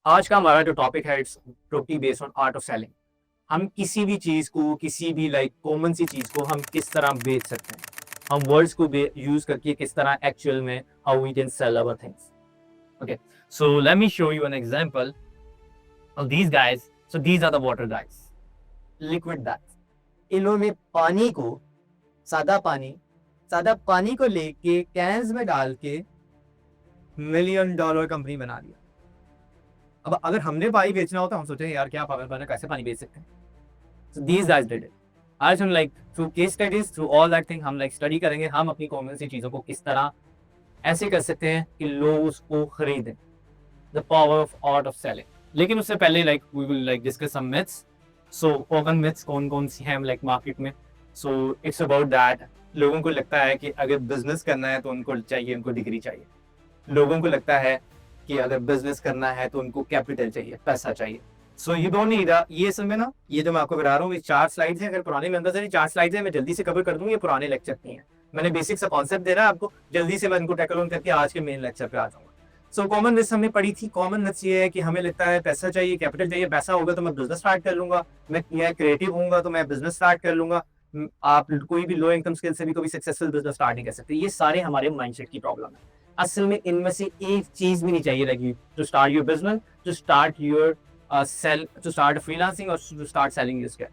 आज का हमारा जो टॉपिक है it's totally based on art of selling. हम किसी भी चीज को, किसी भी कॉमन सी चीज को हम किस तरह बेच सकते हैं, हम वर्ड्स को यूज करके किस तरह एक्चुअल में how we can sell our things. Okay, so let me show you an example of these guys. So these are the water guys, liquid that. इन्होंने पानी को, सादा पानी सादा पानी को लेके कैंस में डाल के मिलियन डॉलर कंपनी बना दिया। अब अगर हमने पानी बेचना हो तो हम सोचे यार क्या पागल बना, कैसे पानी बेच सकते हैं। So these guys did it. आज हम through case studies, through all that thing हम स्टडी करेंगे हम अपनी कॉमन सी चीजों को किस तरह ऐसे कर सकते हैं कि लोग उसको खरीदें। The power of art of selling. लेकिन उससे पहले we will discuss some myths. So common myths कौन कौन सी हैं मार्केट में। So it's about that. लोगों को लगता है कि अगर बिजनेस करना है तो उनको डिग्री चाहिए। लोगों को लगता है कि अगर बिजनेस करना है तो उनको कैपिटल चाहिए, पैसा चाहिए। सो यू डोंट नीड ये समय ना, ये जो मैं आपको करा रहा हूँ, ये 4 स्लाइड्स हैं। अगर पुराने मेंबर्स हैं, 4 स्लाइड्स हैं, मैं जल्दी से कवर कर दूंगा। ये पुराने लेक्चर नहीं है, मैंने बेसिक सा कॉन्सेप्ट दे रहा है आपको, जल्दी से मैं इनको टैकल ऑन करके आज के मेन लेक्चर पे आ जाऊंगा। सो कॉमन मिथ्स हमने पढ़ी थी। कॉमन मिथ्स ये है कि हमें लगता है पैसा चाहिए, कैपिटल चाहिए, पैसा होगा तो मैं बिजनेस स्टार्ट कर लूंगा, मैं क्रिएटिव होऊंगा तो मैं बिजनेस स्टार्ट कर लूंगा। आप कोई भी लो इनकम स्किल से भी कभी सक्सेसफुल बिजनेस स्टार्ट नहीं कर सकते। ये सारे हमारे माइंडसेट की प्रॉब्लम है। असल में इनमें से एक चीज भी नहीं चाहिए लगी to start your business, to start your sell, to start freelancing or to start selling your skill.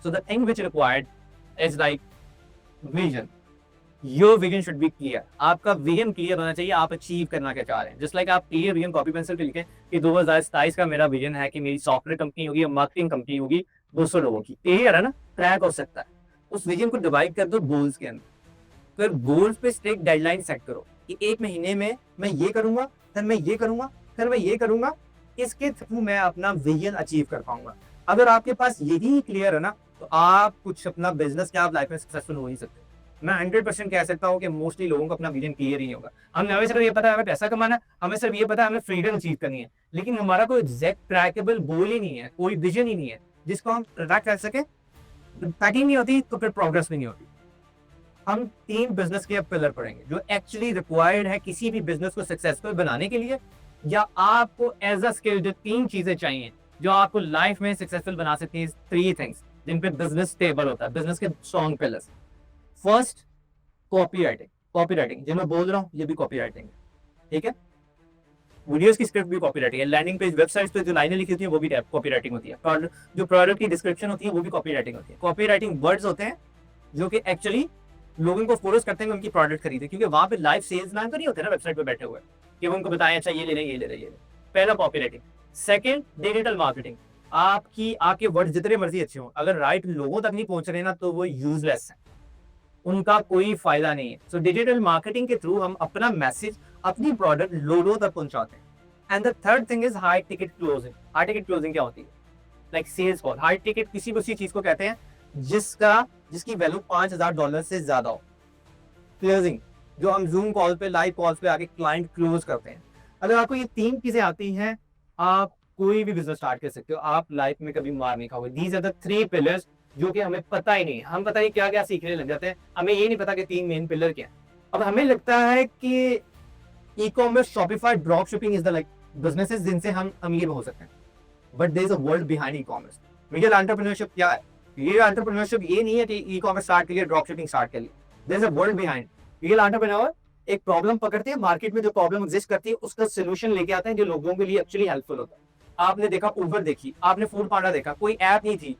So the thing which required is vision. Your vision should be clear. आपका विजन क्लियर होना चाहिए, आप achieve करना क्या चाह रहे हैं। Just आप क्लियर विजन कॉपी पेंसिल पे लिखें कि 2027 का मेरा विजन है कि मेरी सॉफ्टवेयर कंपनी होगी, मार्केटिंग कंपनी होगी 200 लोगों की। क्लियर है ना, ट्रैक हो सकता है। उस विजन को डिवाइड कर दो गोल्स के अंदर। फिर गोल्स पे स्ट्रिक्ट डेडलाइन सेट करो कि 1 महीने में मैं ये करूंगा, फिर मैं ये करूंगा, फिर मैं ये करूंगा, इसके थ्रू मैं अपना विजन अचीव कर पाऊंगा। अगर आपके पास यही क्लियर है ना, तो आप कुछ अपना बिजनेस क्या आप लाइफ में सक्सेसफुल हो ही सकते। मैं 100% कह सकता हूँ कि मोस्टली लोगों को अपना विजन क्लियर ही नहीं होगा। हमें सिर्फ ये पता है हमें पैसा कमाना है, हमें सिर्फ ये पता है हमें फ्रीडम अचीव करनी है, लेकिन हमारा कोई एग्जैक्ट ट्रैकेबल गोल ही नहीं है, कोई विजन ही नहीं है जिसको हम ट्रैक कर सके। पैकिंग नहीं होती तो फिर प्रोग्रेस भी नहीं होती। हम 3 बिजनेस के पिलर पढ़ेंगे जो एक्चुअली रिक्वायर्ड है किसी भी बिजनेस को सक्सेसफुल बनाने के लिए, या आपको एज अ स्किल जो 3 चीजें चाहिए जो आपको लाइफ में सक्सेसफुल बना सकती है। 3 थिंग्स जिन पे बिजनेस स्टेबल होता है, बिजनेस के strong pillars. First, copy writing. Copy writing जो मैं बोल रहा हूँ ये भी कॉपी राइटिंग है, ठीक है। वीडियोस की स्क्रिप्ट भी कॉपी राइटिंग है। लैंडिंग पेज, वेबसाइट्स पे जो लाइनें लिखी होती है वो भी कॉपी राइटिंग होती है। जो प्रोडक्ट की डिस्क्रिप्शन होती है वो भी कॉपी राइटिंग होती है। कॉपी राइटिंग वर्ड्स होते हैं जो कि एक्चुअली लोगों को फोर्स करते हैं उनकी प्रोडक्ट खरीदे, क्योंकि वहां पे लाइव सेल्स मैन तो नहीं होते ना वेबसाइट पे बैठे हुए कि वो उनको बताएं अच्छा ये ले रहे ये ले रहे ये ले। पहला copy writing. Second, digital marketing. आपके वर्ड जितने मर्जी अच्छे हो, अगर राइट लोगों तक नहीं पहुंच रहे ना तो वो यूजलेस है, उनका कोई फायदा नहीं है। सो डिजिटल मार्केटिंग के थ्रू हम अपना मैसेज, अपनी प्रोडक्ट लोगों तक पहुंचाते हैं। And the third thing is high ticket closing. High ticket closing क्या होती है? Sales call. हाई टिकट किसी भी चीज को कहते हैं जिसकी वैल्यू $5,000 से ज्यादा हो। क्लोजिंग जो हम जूम कॉल पे, लाइव कॉल्स पे आके क्लाइंट क्लोज करते हैं। अगर आपको ये 3 चीजें आती हैं, आप कोई भी बिजनेस स्टार्ट कर सकते हो। आप लाइफ में कभी मार नहीं खाओगे। दीज आर द 3 पिलर्स जो कि हमें पता ही नहीं। हम पता नहीं क्या क्या सीखने लग जाते हैं, हमें ये नहीं पता कि 3 मेन पिलर क्या है। अब हमें लगता है कि e commerce, Shopify, drop shipping is the businesses जिनसे हम अमीर हो सकते हैं, but there is a world behind e commerce. Real entrepreneurship क्या है? रियल एंटरप्रेन्योरशिप ये नहीं है कि ई कॉमर्स स्टार्ट करिए, ड्रॉप शिपिंग स्टार्ट करिए। There is a world behind. Real entrepreneur एक प्रॉब्लम पकड़ते हैं, मार्केट में जो प्रॉब्लम एग्जिस्ट करती है उसका सोल्यूशन लेके आते हैं जो लोगों के लिए एक्चुअली हेल्पफुल होता है। आपने देखा उबर देखी, आपने फूड पांडा देखा, कोई ऐप नहीं थी,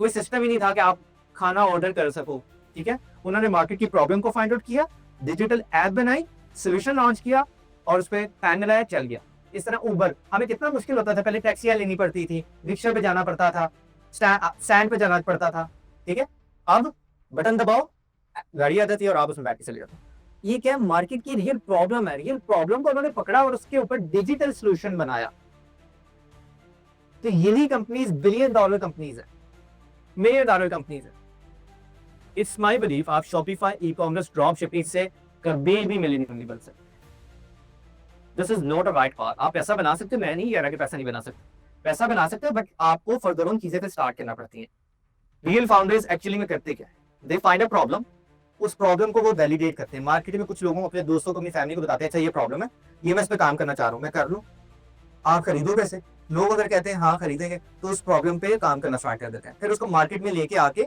कोई सिस्टम ही नहीं था कि आप खाना ऑर्डर कर सको, ठीक है। उन्होंने मार्केट की प्रॉब्लम को फाइंड आउट किया, डिजिटल ऐप बनाई, सोल्यूशन लॉन्च किया और उस पर पैन लगाया, चल गया। इस तरह उबर, हमें कितना मुश्किल होता था, पहले टैक्सियां लेनी पड़ती थी, रिक्शा पे जाना पड़ता था, स्टैंड पे जाना पड़ता था, ठीक है। अब बटन दबाओ, गाड़ी आ जाती है और आप उसमें बैठ के चले जाते हो। ये क्या मार्केट की रियल प्रॉब्लम है, रियल प्रॉब्लम को उन्होंने पकड़ा और उसके ऊपर डिजिटल सोल्यूशन बनाया। तो यही कंपनीज बिलियन डॉलर कंपनीज है, मिलियन डॉलर कंपनीज है। इट्स माय बिलीफ आप Shopify, e commerce, drop shipping से कभी भी मिलियनर नहीं बन सकते। This is not a right path. आप पैसा बना सकते हो, मैं नहीं कह रहा कि पैसा नहीं बना सकते, पैसा बना सकते हो, बट आपको फर्दर उन चीजें पे स्टार्ट करना पड़ती है। रियल फाउंडर्स एक्चुअली में करते क्या है, दे फाइंड अ प्रॉब्लम, उस प्रॉब्लम को वो वैलिडेट करते हैं। मार्केट में कुछ लोगों, अपने दोस्तों को, अपनी फैमिली को बताते हैं अच्छा ये प्रॉब्लम है, ये मैं इस पे काम करना चाह रहा हूँ, मैं कर लूँ, आप खरीदो कैसे? लोग अगर कहते हैं हाँ खरीदेंगे, तो उस प्रॉब्लम पे काम करना स्टार्ट कर देते हैं, फिर उसको मार्केट में लेके आके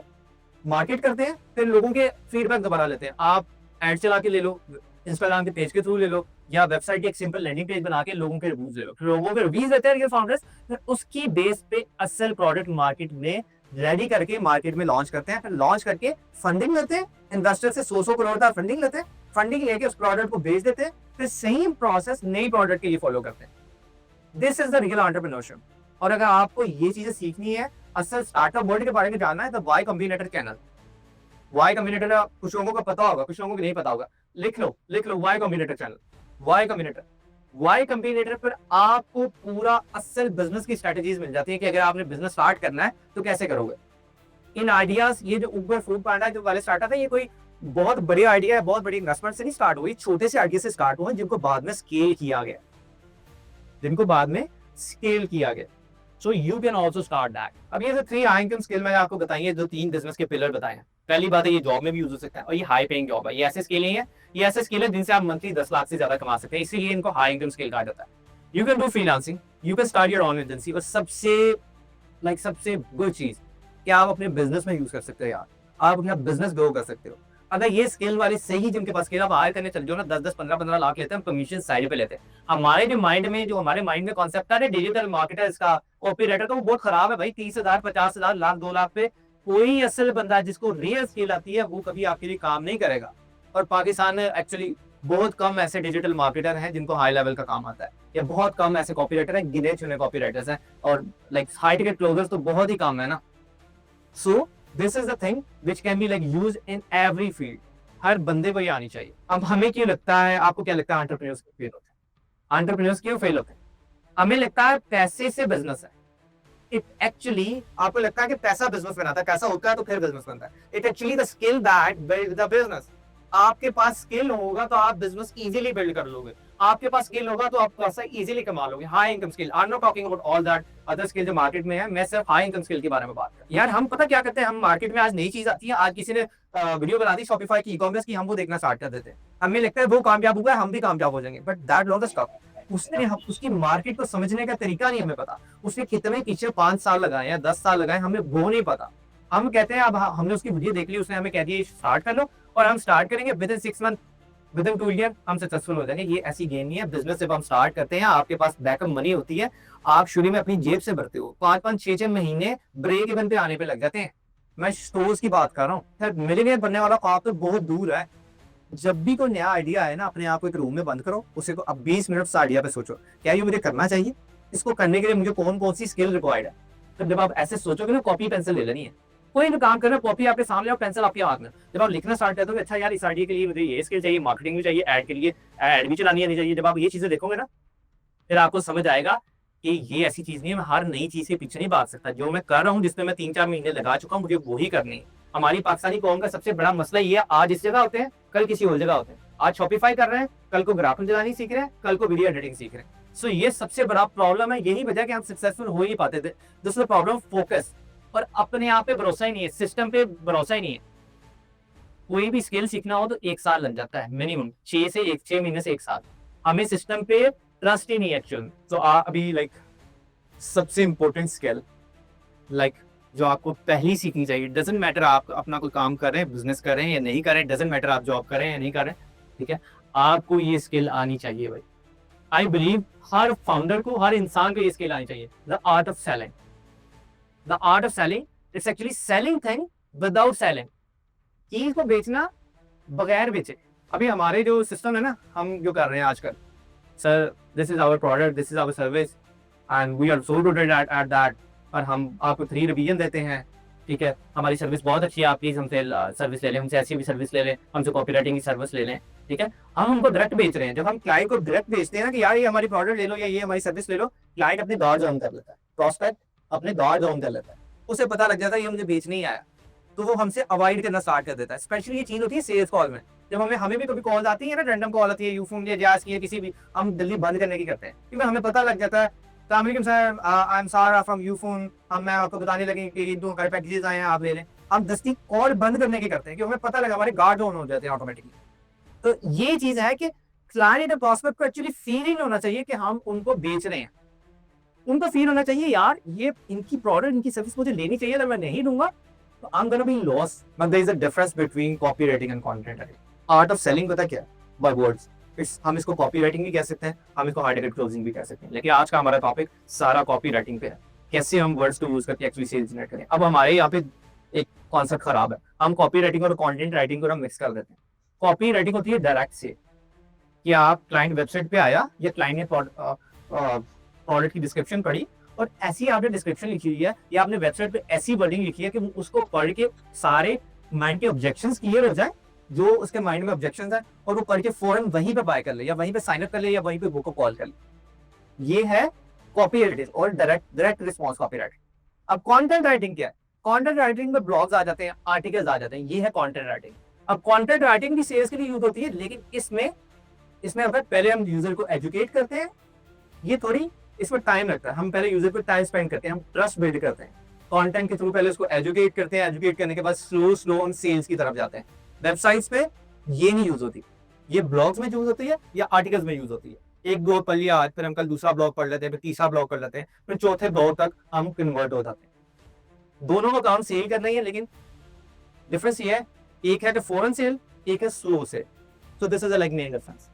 मार्केट करते हैं, फिर लोगों के फीडबैक दोबारा लेते हैं। आप एड चला के ले लो, इंस्टाग्राम के पेज के थ्रू ले लो, या वेबसाइट की एक सिंपल लैंडिंग पेज बना के लोगों के रिव्यूज ले लो, फिर लोगों के रिव्यूज देते हैं रियल फाउंडर्स, फिर उसकी बेस पे असल प्रोडक्ट मार्केट में रेडी करके मार्केट में लॉन्च करते हैं, फिर लॉन्च करके फंडिंग लेते हैं, इन्वेस्टर से 100 करोड़ का फंडिंग लेते हैं, फंडिंग लेके उस प्रोडक्ट को बेच देते हैं, फिर सेम प्रोसेस नई प्रोडक्ट के लिए फॉलो करते हैं। This is the real entrepreneurship. और अगर आपको ये चीजें सीखनी है, असल स्टार्टअप वर्ल्ड के बारे में जानना है, तो Y Combinator channel, Y Combinator कुछ लोगों को पता होगा, कुछ लोगों को नहीं पता होगा, लिख लो Y Combinator channel, Y Combinator पर आपको पूरा असल बिजनेस की स्ट्रेटजीज मिल जाती है कि अगर आपने बिजनेस स्टार्ट करना है तो कैसे करोगे। इन आइडियाज, ये जो उबर फूड पांडा जो वाले स्टार्टअप है, ये कोई बहुत बड़ी आइडिया है, बहुत बड़ी इन्वेस्टमेंट से नहीं स्टार्ट हुई, छोटे से आइडिया से स्टार्ट हुआ, जिनको बाद में स्केल किया गया, so you can also start that. अब ये जो 3 हाई इनकम स्किल मैंने आपको बताई है, जो 3 बिजनेस के पिलर बताए हैं, पहली बात है ये जॉब में भी यूज हो सकता है, और ये हाई पेइंग जॉब है, ये ऐसे स्किल नहीं है, ये ऐसे स्किल है जिनसे आप मंथली 10 लाख से ज्यादा कमा सकते हैं, इसीलिए इनको हाई इनकम स्किल कहा जाता है। You can do freelancing, you can start your own agency, और सबसे गुड चीज कि आप अपने बिजनेस में यूज कर सकते हो यार, आप अपना बिजनेस ग्रो कर सकते हो। अगर ये स्किल वाले सही जिनके पास स्किल आप हायर करने चल जाओ ना, 10-10 15-15 लाख लेते हैं, हम कमीशन साइड पे लेते हैं। हमारे माइंड में कॉन्सेप्ट है डिजिटल मार्केटर, इसका कॉपीराइटर का, वो बहुत खराब है भाई। 30,000 50,000 लाख 2 लाख पे कोई असल बंदा जिसको रियल स्किल आती है, वो कभी आपके लिए काम नहीं करेगा। और पाकिस्तान में एक्चुअली बहुत कम ऐसे डिजिटल मार्केटर हैं जिनको हाई लेवल का काम आता है, या बहुत कम ऐसे कॉपीराइटर हैं, गिने चुने कॉपीराइटर्स हैं, और लाइक हाई टिकट क्लोजर्स तो बहुत ही कम है ना। So this is the thing which can be like use in every field, हर बंदे को ये आनी चाहिए। अब हमें क्यों लगता है, आपको क्या लगता है एंटरप्रेन्योर्स फेल होते हैं? एंटरप्रेन्योर्स क्यों फेल होते हैं? हमें लगता है पैसे से बिजनेस है। इट एक्चुअली, आपको लगता है कि पैसा बिजनेस बनाता है, पैसा होता है तो फिर बिजनेस बनता है। It actually the skill that build the business. आपके पास स्किल होगा तो आप बिजनेस इजीली बिल्ड कर लोगे, आपके पास स्किल होगा तो आप पैसा इजीली कमा लोगे। High income skill, I am not talking about all that other skill जो मार्केट में है, मैं सिर्फ हाई इनकम स्किल के बारे में बात कर रहा हूं। यार हम पता क्या करते हैं, हम मार्केट में आज नई चीज आती है, आज किसी ने वीडियो बना दी शॉपिफाई की, ई-कॉमर्स की, हम वो देखना स्टार्ट कर देते हैं, हमें लगता है वो कामयाब हुआ है, हम भी कामयाब हो जाएंगे, but that not the stock. उसकी मार्केट को समझने का तरीका नहीं हमें पता, उसने कितने पीछे 5 साल लगाए या 10 साल लगाए, हमें वो नहीं पता। हम कहते हैं अब हमने उसकी वीडियो देख ली, उसने हमें कह दिया स्टार्ट कर लो, और हम स्टार्ट करेंगे with in 6 month, with in 2 year हम सक्सेसफुल हो जाएंगे। ये ऐसी गेम नहीं है। बिजनेस जब हम स्टार्ट करते हैं, आपके पास बैकअप मनी होती है, आप शुरू में अपनी जेब से भरते हो, 5-5 6-6 महीने ब्रेक इवन पे आने पे लग जाते हैं। मैं स्टोर्स की बात कर रहा हूँ, मिलियनेयर बनने वाला ख्वाब तो बहुत दूर है। जब भी कोई नया आइडिया है ना, अपने आप को एक रूम में बंद करो, उसे को अब 20 मिनट उस आइडिया पे सोचो, क्या ये मुझे करना चाहिए, इसको करने के लिए मुझे कौन कौन सी स्किल रिक्वायर्ड है। तो जब आप ऐसे सोचोगे ना, कॉपी पेंसिल ले लेनी है, कोई भी काम करना, कॉपी आपके सामने और पेंसिल आपके हाथ में, जब आप लिखना स्टार्ट करते हो, अच्छा यार इस आइडिया के लिए मुझे ये स्किल चाहिए, मार्केटिंग भी चाहिए, ऐड के लिए ऐड भी चलानी आनी चाहिए, जब आप ये चीजें देखोगे ना, फिर आपको समझ आएगा कि ये ऐसी चीज नहीं है, मैं हर नई चीज के पीछे नहीं भाग सकता। जो मैं कर रहा हूँ, जिसमें मैं 3-4 महीने लगा चुका हूँ, मुझे वही करनी है। हमारी पाकिस्तानी कौम का सबसे बड़ा मसला ये है, आज इस जगह होते हैं, कल किसी और जगह होते हैं, आज शॉपिफाई कर रहे हैं, कल को ग्राफिक डिजाइनिंग सीख रहे हैं, कल को वीडियो एडिटिंग सीख रहे हैं। सो ये सबसे बड़ा प्रॉब्लम है, यही वजह कि हम सक्सेसफुल हो ही नहीं पाते थे। दूसरा प्रॉब्लम फोकस, और अपने आप पे भरोसा ही नहीं है, सिस्टम पे भरोसा ही नहीं है। कोई भी स्किल सीखना हो तो 1 साल लग जाता है मिनिमम, 6 महीने से 1 साल। हमें सिस्टम पे ट्रस्ट ही नहीं है एक्चुअल। तो अभी लाइक सबसे इंपॉर्टेंट स्किल लाइक जो आपको पहली सीखनी चाहिए, डजेंट मैटर आप अपना कोई काम कर रहे हैं, बिजनेस कर रहे हैं या नहीं कर रहे हैं, डजेंट मैटर आप जॉब कर रहे हैं या नहीं कर रहे हैं, ठीक है, आपको ये स्किल आनी चाहिए भाई। आई बिलीव हर फाउंडर को, हर इंसान को ये स्किल आनी चाहिए, the art of selling. The art of selling, it's actually selling thing without selling, चीज को बेचना बगैर बेचे। अभी हमारे जो सिस्टम है ना, हम जो कर रहे हैं आजकल, sir this is our product, this is our service and we are so good at that, और हम आपको 3 रिवीजन देते हैं, ठीक है, हमारी सर्विस बहुत अच्छी है, आप प्लीज हमसे सर्विस ले लें, हमसे ऐसी भी सर्विस ले लें, हमसे कॉपीराइटिंग की सर्विस ले लें, ठीक है। हम हमको डायरेक्ट बेच रहे हैं। जब हम क्लाइंट को डायरेक्ट बेचते हैं ना कि यार ये हमारी प्रोडक्ट ले लो या ये हमारी सर्विस ले लो, क्लाइंट अपने दौर ज्वाइन कर लेता है, प्रोस्पेक्ट अपने दौर ज्वाइन कर लेता है, उसे पता लग जाता है ये मुझे बेच नहीं आया, तो वो हमसे अवॉइड करना स्टार्ट कर देता है। स्पेशली ये चीज होती है सेल्स कॉल में, जब हमें भी कभी कॉल आती है ना, रैंडम कॉल आती है, यूफोन या जास की, किसी भी, हम जल्दी बंद करने की करते हैं, क्योंकि हमें पता लग जाता है सर, आई एम सारा फ्रॉम यूफोन, हम मैं आपको बताने लगे कि 2 पैकेजेस आए हैं, आप ले लें, हम दस्ती कॉल बंद करने की करते हैं, क्योंकि हमें पता लगा हमारे गार्ड ऑन हो जाते हैं ऑटोमेटिकली। तो ये चीज है कि क्लाइंट और प्रॉस्पेक्ट को एक्चुअली फीलिंग होना चाहिए कि हम उनको बेच रहे हैं, उनको फील होना चाहिए यार ये इनकी प्रोडक्ट इनकी सर्विस मुझे लेनी चाहिए, अगर मैं नहीं दूंगा तो I am gonna be loss. But there is a difference between copywriting and content writing. Art of selling पता क्या है? By words. हम इसको कॉपी राइटिंग भी कह सकते हैं, हम इसको हार्ड टिकट क्लोजिंग भी कह सकते हैं, लेकिन आज का हमारा टॉपिक सारा कॉपी राइटिंग पे है, कैसे हम वर्ड्स को यूज करके एक्चुअली सेल्स जनरेट करें। अब हमारे यहाँ पे एक कॉन्सेप्ट खराब है, हम कॉपी राइटिंग और कंटेंट राइटिंग को हम मिक्स कर देते हैं। कॉपी राइटिंग होती है डायरेक्ट से, कि आप क्लाइंट वेबसाइट पे आया या क्लाइंट ने प्रोडक्ट की डिस्क्रिप्शन पढ़ी और ऐसी आपने डिस्क्रिप्शन लिखी हुई है या आपने वेबसाइट पे ऐसी वर्डिंग लिखी है कि उसको पढ़ के सारे माइंड के ऑब्जेक्शंस क्लियर हो जाए, जो उसके माइंड में ऑब्जेक्शंस है, और वो पढ़ के फौरन वहीं पे बाय कर ले या वहीं पे साइन अप कर ले या वहीं पे बुक को कॉल कर ले। ये है कॉपी राइटिंग और डायरेक्ट रिस्पॉन्स कॉपी राइटिंग। अब कंटेंट राइटिंग क्या है? कंटेंट राइटिंग में ब्लॉग्स आ जाते हैं, आर्टिकल्स आ जाते हैं, ये है कंटेंट राइटिंग। अब कंटेंट राइटिंग भी सेल्स के लिए यूज होती है, लेकिन इसमें अगर पहले हम यूजर को एजुकेट करते हैं, ये थोड़ी इसमें टाइम लगता है, हम पहले यूजर पर टाइम स्पेंड करते हैं, हम ट्रस्ट बिल्ड करते हैं कंटेंट के थ्रू, पहले उसको एजुकेट करते हैं, एजुकेट करने के बाद स्लो हम सेल्स की तरफ जाते हैं। वेबसाइट्स पे ये नहीं यूज होती, ये ब्लॉग्स में यूज होती है या आर्टिकल्स में यूज होती है। एक दो पढ़ लिया आज, फिर हम कल दूसरा ब्लॉग पढ़ लेते हैं, फिर तीसरा ब्लॉग कर लेते हैं, फिर चौथे ब्लॉग तक हम कन्वर्ट हो जाते हैं। दोनों का काम सेल करना ही है, लेकिन डिफरेंस ये है, एक है कि फॉरन सेल, एक है slow sale. So this is like main difference.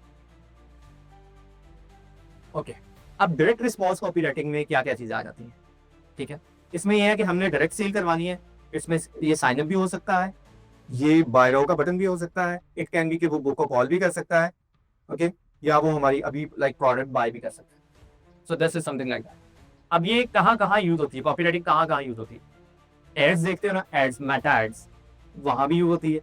Okay, अब डायरेक्ट रिस्पॉन्स कॉपी राइटिंग में क्या क्या चीजें आ जाती हैं? ठीक है, इसमें यह है कि हमने डायरेक्ट सेल करवानी है, इसमें ये साइन अप भी हो सकता है, ये बाय नाउ का बटन भी हो सकता है, इट कैन बी कि वो बुक को कॉल भी कर सकता है, ओके, या वो हमारी अभी लाइक प्रोडक्ट बाय भी कर सकता है। सो this is something like that. अब ये कहाँ यूज होती है कॉपी राइटिंग, कहाँ यूज होती है? एड्स देखते हो ना, एड्स, मेटा एड्स, वहां भी यूज होती है।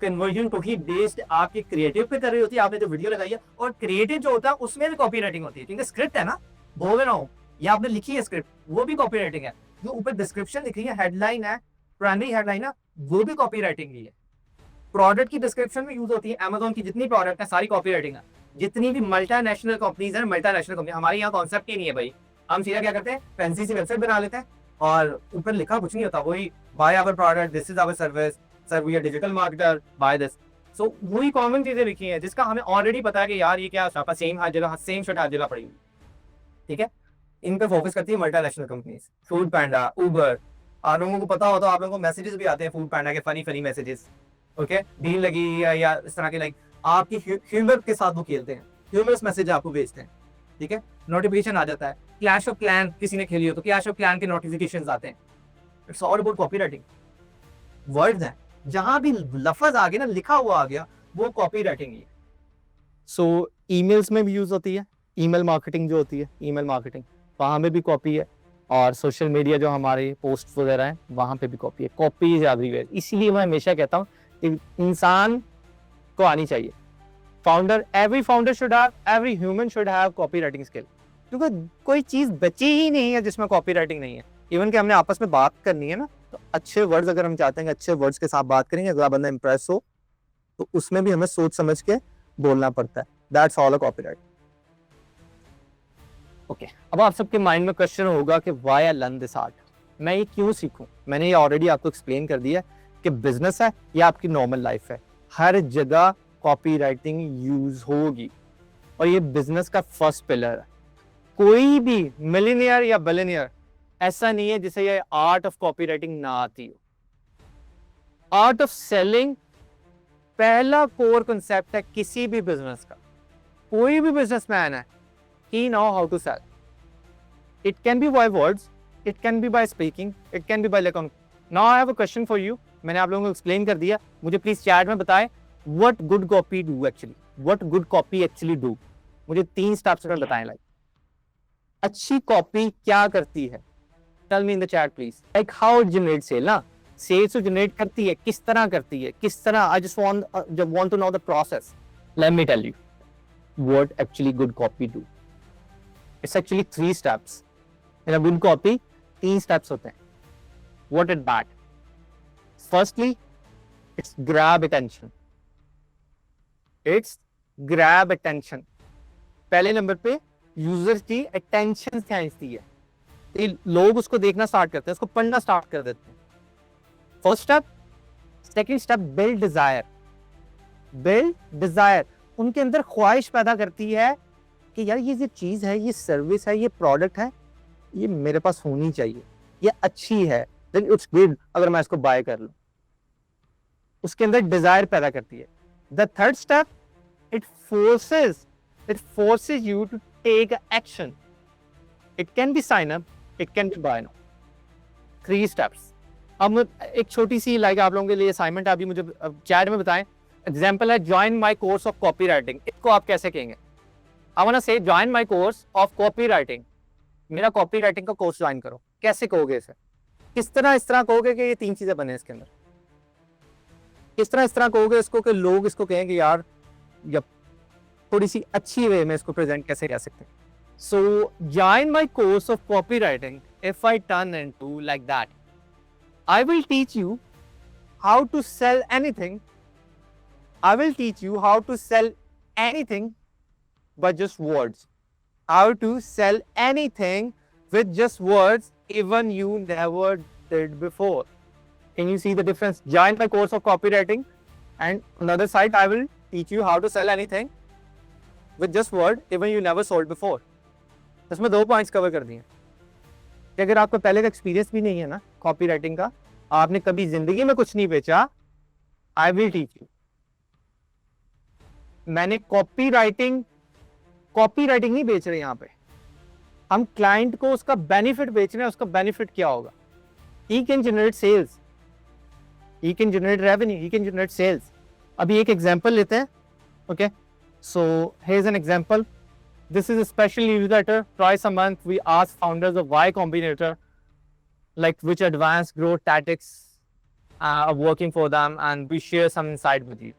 कन्वर्जन टू ही बेस्ड आपके क्रिएटिव पे कर रही होती है, आपने जो वीडियो लगाई है, और क्रिएटिव जो होता है उसमें भी कॉपी राइटिंग होती है, क्योंकि स्क्रिप्ट है ना, बोल रहा हूँ, या आपने लिखी है स्क्रिप्ट, वो भी कॉपी राइटिंग है। जो ऊपर डिस्क्रिप्शन लिखी है, हेडलाइन है, प्राइमरी हेडलाइन है, वो भी कॉपी राइटिंग ही है। प्रोडक्ट की डिस्क्रिप्शन में यूज होती है। अमेजोन की जितनी प्रोडक्ट है सारी कॉपी राइटिंग है। जितनी भी मल्टीनेशनल कंपनीज है, मल्टीनेशनल कंपनी, हमारे यहाँ कॉन्सेप्ट ही नहीं है भाई। हम सीधा क्या करते हैं, फैंसी सी वेबसाइट बना लेते हैं और ऊपर लिखा कुछ नहीं होता, वही buy our product, this is our service, sir we are digital marketer, buy this. So वही कॉमन चीजें लिखी हैं जिसका हमें ऑलरेडी पता है कि यार ये क्या छापा, सेम हर जगह, सेम शर्ट हर जगह पड़ी हुई। ठीक है, इन पे फोकस करती है मल्टीनेशनल कंपनीज, फूड पैंडा, उबर। आप लोगों को पता हो तो आप लोगों को मैसेजेस भी आते हैं फूड पैंडा के, फनी मैसेजेस, ओके, डील लगी या इस तरह के, लाइक आपकी ह्यूमर के साथ वो खेलते हैं, ह्यूमरस मैसेज आपको भेजते हैं। ठीक है, नोटिफिकेशन आ जाता है, क्लैश ऑफ क्लैन किसी ने खेली हो तो क्लैश ऑफ क्लैन के नोटिफिकेशंस आते हैं। It's all about copy writing. Words हैं, जहां भी लफ्ज आ गया ना, लिखा हुआ आ गया, वो कॉपी राइटिंग ही है। सो ईमेल्स में भी यूज होती है, ईमेल मार्केटिंग जो होती है, ईमेल मार्केटिंग, वहाँ में भी कॉपी है, और सोशल मीडिया जो हमारे पोस्ट वगैरह हैं वहाँ पे भी कॉपी है। Copy is everywhere. इसीलिए मैं हमेशा कहता हूँ कि इंसान को आनी चाहिए, every founder should have, every human should have copy writing skill, क्योंकि कोई चीज बची ही नहीं है जिसमें कॉपी राइटिंग नहीं है। इवन कि हमने आपस में बात करनी है ना, तो अच्छे वर्ड्स, अगर हम चाहते हैं कि अच्छे वर्ड्स के साथ बात करेंगे, अगला बंदा इंप्रेस हो, तो उसमें भी हमें सोच समझ के बोलना पड़ता है। That's all a copyright. Okay, अब आप सबके माइंड में क्वेश्चन होगा कि why I learn this art, मैं ये क्यों सीखूं? मैंने ये ऑलरेडी आपको एक्सप्लेन कर दिया कि बिजनेस है या आपकी नॉर्मल लाइफ है, हर जगह कॉपी राइटिंग यूज होगी, और ये बिजनेस का फर्स्ट पिलर है। कोई भी मिलियनियर या बिलियनियर ऐसा नहीं है जिसे ये आर्ट ऑफ कॉपी राइटिंग ना आती हो। आर्ट ऑफ सेलिंग पहला कोर कंसेप्ट है किसी भी बिजनेस का। कोई भी बिजनेसमैन है, he know how to sell. It can be by words, it can be by speaking, it can be by like on. Now I have a question for you. मैंने आप लोगों को एक्सप्लेन कर दिया, मुझे प्लीज चैट में बताएं what good copy do actually, what good copy actually do. मुझे 3 स्टेप्स में बताएं, लाइक अच्छी कॉपी क्या करती है। Tell me in the chat please. Like how it generates sale ना, सेल्स तो जनरेट करती है, किस तरह करती है, किस तरह। I just want to know the process. Let me tell you what actually good copy do. It's actually 3 steps. In a good copy, 3 steps होते हैं. What is that? Firstly, it's grab attention. It's grab attention. पहले number पे user की attention खींचती है, तो लोग उसको देखना स्टार्ट करते हैं, उसको पढ़ना स्टार्ट कर देते हैं। First step. Second step, build desire. Build desire, उनके अंदर ख्वाहिश पैदा करती है कि यार ये जो चीज है, ये सर्विस है, ये प्रोडक्ट है, ये मेरे पास होनी चाहिए, ये अच्छी है, देन इट्स गुड अगर मैं इसको बाय कर लूं। उसके अंदर डिजायर पैदा करती है। The third step, it forces you to take action. It can be sign up, it can be buy now. 3 steps. अब एक छोटी सी लाइक आप लोगों के लिए असाइनमेंट, अभी मुझे चैट में बताएं। एग्जाम्पल है join my course of copy writing, इसको आप कैसे कहेंगे? आई वांट टू से join my course of copy writing, मेरा कॉपी राइटिंग का कोर्स ज्वाइन करो। कैसे कहोगे इसे? किस तरह इस तरह कहोगे कि ये 3 चीजें बने इसके अंदर? किस तरह इस तरह कहोगे इसको कि लोग इसको कहेंगे यार, या थोड़ी सी अच्छी वे में इसको प्रेजेंट कैसे कह सकते हैं? सो join my course of copy writing, if I turn into like that, I will teach you how to sell anything. I will teach you how to sell anything but just words. How to sell anything with just words even you never did before. Can you see the difference? Join my course of copywriting, and on the other side I will teach you how to sell anything with just word even you never sold before. इसमें 2 points cover कर दिए कि अगर आपको पहले का experience भी नहीं है ना कॉपी राइटिंग का, आपने कभी जिंदगी में कुछ नहीं बेचा, आई विल टीच यू। मैंने कॉपी राइटिंग नहीं बेच रहे, यहां पे हम क्लाइंट को उसका बेनिफिट बेच रहे हैं। उसका बेनिफिट क्या होगा? He can generate sales, he can generate revenue, he can generate sales. अभी एक एग्जांपल लेते हैं। Okay, so here is an example. This is a special newsletter. Twice a month, we ask founders of Y Combinator, like which advanced growth tactics are working for them, and we share some insight with you.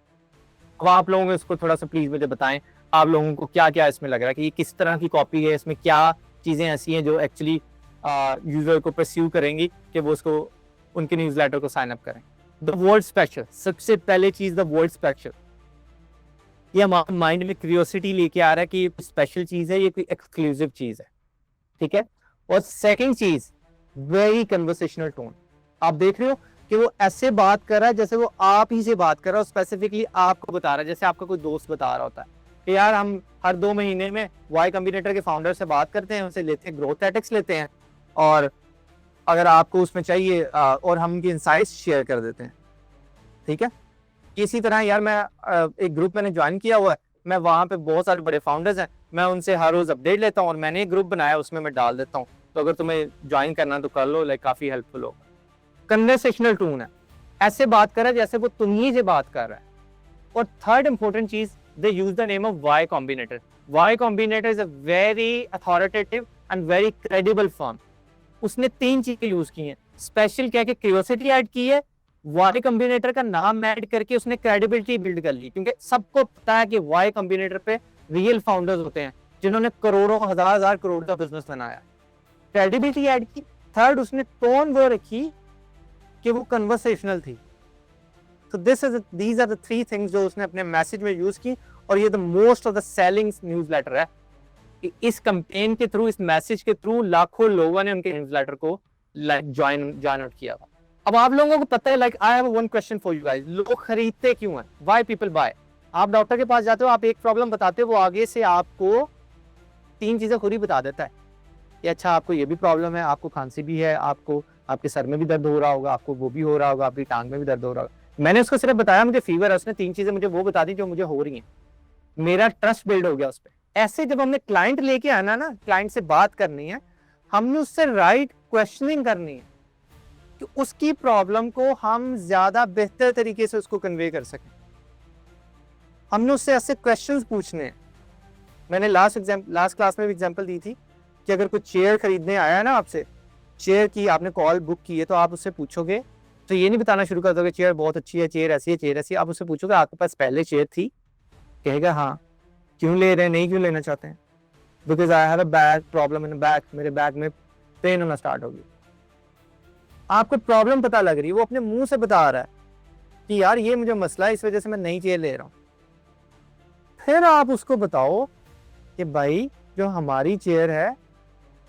अब आप लोगों को इसको थोड़ा सा please मुझे बताएं, आप लोगों को क्या क्या इसमें लग रहा है कि ये किस तरह की कॉपी है, इसमें क्या चीजें ऐसी हैं जो एक्चुअली यूजर को परस्यू करेंगी कि वो उसको उनके न्यूज़लेटर को साइन अप करें। द वर्ड स्पेशल, सबसे पहले चीज द वर्ड स्पेशल। ये हमारे माइंड में क्यूरियोसिटी लेके आ रहा है कि ये स्पेशल चीज है, ये कोई एक्सक्लूसिव चीज है, ठीक है। और सेकंड चीज, वेरी कन्वर्सेशनल टोन। आप देख रहे हो कि वो ऐसे बात कर रहा है जैसे वो आप ही से बात कर रहा है, स्पेसिफिकली आपको बता रहा है, जैसे आपका कोई दोस्त बता रहा होता है कि यार हम हर 2 महीने में वाई कॉम्बिनेटर के फाउंडर से बात करते हैं, उनसे लेते हैं, ग्रोथ टैक्टिक्स लेते हैं, और अगर आपको उसमें चाहिए और हम उनकी इनसाइट्स शेयर कर देते हैं, ठीक है। इसी तरह यार मैं एक ग्रुप मैंने ज्वाइन किया हुआ है, मैं वहाँ पे बहुत सारे बड़े फाउंडर्स हैं, मैं उनसे हर रोज अपडेट लेता हूँ और मैंने एक ग्रुप बनाया, उसमें मैं डाल देता हूँ, तो अगर तुम्हें ज्वाइन करना तो कर लो, लाइक काफी हेल्पफुल होगा। कन्वर्सेशनल टोन है, ऐसे बात कर रहा है जैसे वो तुम्ही से बात कर रहा है। और थर्ड इंपॉर्टेंट चीज, they use the name of Y Combinator. Y Combinator is a very authoritative and very credible firm. उसने 3 चीजें यूज की हैं, स्पेशल क्या कि क्यूरियोसिटी ऐड की है, वाई कॉम्बिनेटर का नाम ऐड करके उसने क्रेडिबिलिटी बिल्ड कर ली, क्योंकि सबको पता है कि वाई कॉम्बिनेटर पे रियल फाउंडर्स होते हैं जिन्होंने करोड़ों हजार करोड़ का बिजनेस बनाया। क्रेडिबिलिटी ऐड की। थर्ड, उसने टोन वो रखी कि वो कन्वर्सेशनल थी। तो दीज आर द 3 थिंग्स जो उसने अपने मैसेज में यूज की, और ये the most of the selling newsletter है कि इस कैंपेन के थ्रू, इस मैसेज के थ्रू लाखों लोगों ने उनके न्यूज़लेटर को ज्वाइन आउट किया। अब आप लोगों को पता है, like I have one question for you guys, लोग खरीदते क्यों हैं? Why people buy? आप डॉक्टर के पास जाते हो, आप एक प्रॉब्लम बताते हो, वो आगे से आपको 3 चीजें खुद ही बता देता है कि अच्छा आपको ये भी प्रॉब्लम है, आपको खांसी भी है, आपको आपके सर में भी दर्द हो रहा होगा, आपको वो भी हो रहा होगा, आपकी टांग में भी दर्द हो रहा होगा। मैंने उसको सिर्फ बताया मुझे फीवर है, उसने 3 चीजें मुझे वो बता दी जो मुझे हो रही हैं, मेरा ट्रस्ट बिल्ड हो गया उस पर। ऐसे जब हमने क्लाइंट लेके आना ना, क्लाइंट से बात करनी है, हमने उससे राइट क्वेश्चनिंग करनी है कि उसकी प्रॉब्लम को हम ज्यादा बेहतर तरीके से उसको कन्वे कर सकें। हमने उससे ऐसे क्वेश्चंस पूछने हैं। मैंने लास्ट क्लास में भी एग्जांपल दी थी कि अगर कोई चेयर खरीदने आया है ना आपसे, चेयर की आपने कॉल बुक की है, तो आप उससे पूछोगे, तो ये नहीं बताना शुरू कर दोगे चेयर बहुत अच्छी है, चेयर ऐसी है, चेयर ऐसी है। आप उससे पूछोगे आपके पास पहले चेयर थी? कहेगा हाँ। क्यों ले रहे हैं? नहीं क्यों लेना चाहते हैं? Because I have a back problem in back, मेरे बैक में पेन होना स्टार्ट होगी। आपको प्रॉब्लम पता लग रही है, वो अपने मुंह से बता रहा है कि यार ये मुझे मसला है, इस वजह से मैं नई चेयर ले रहा हूँ। फिर आप उसको बताओ कि भाई जो हमारी चेयर है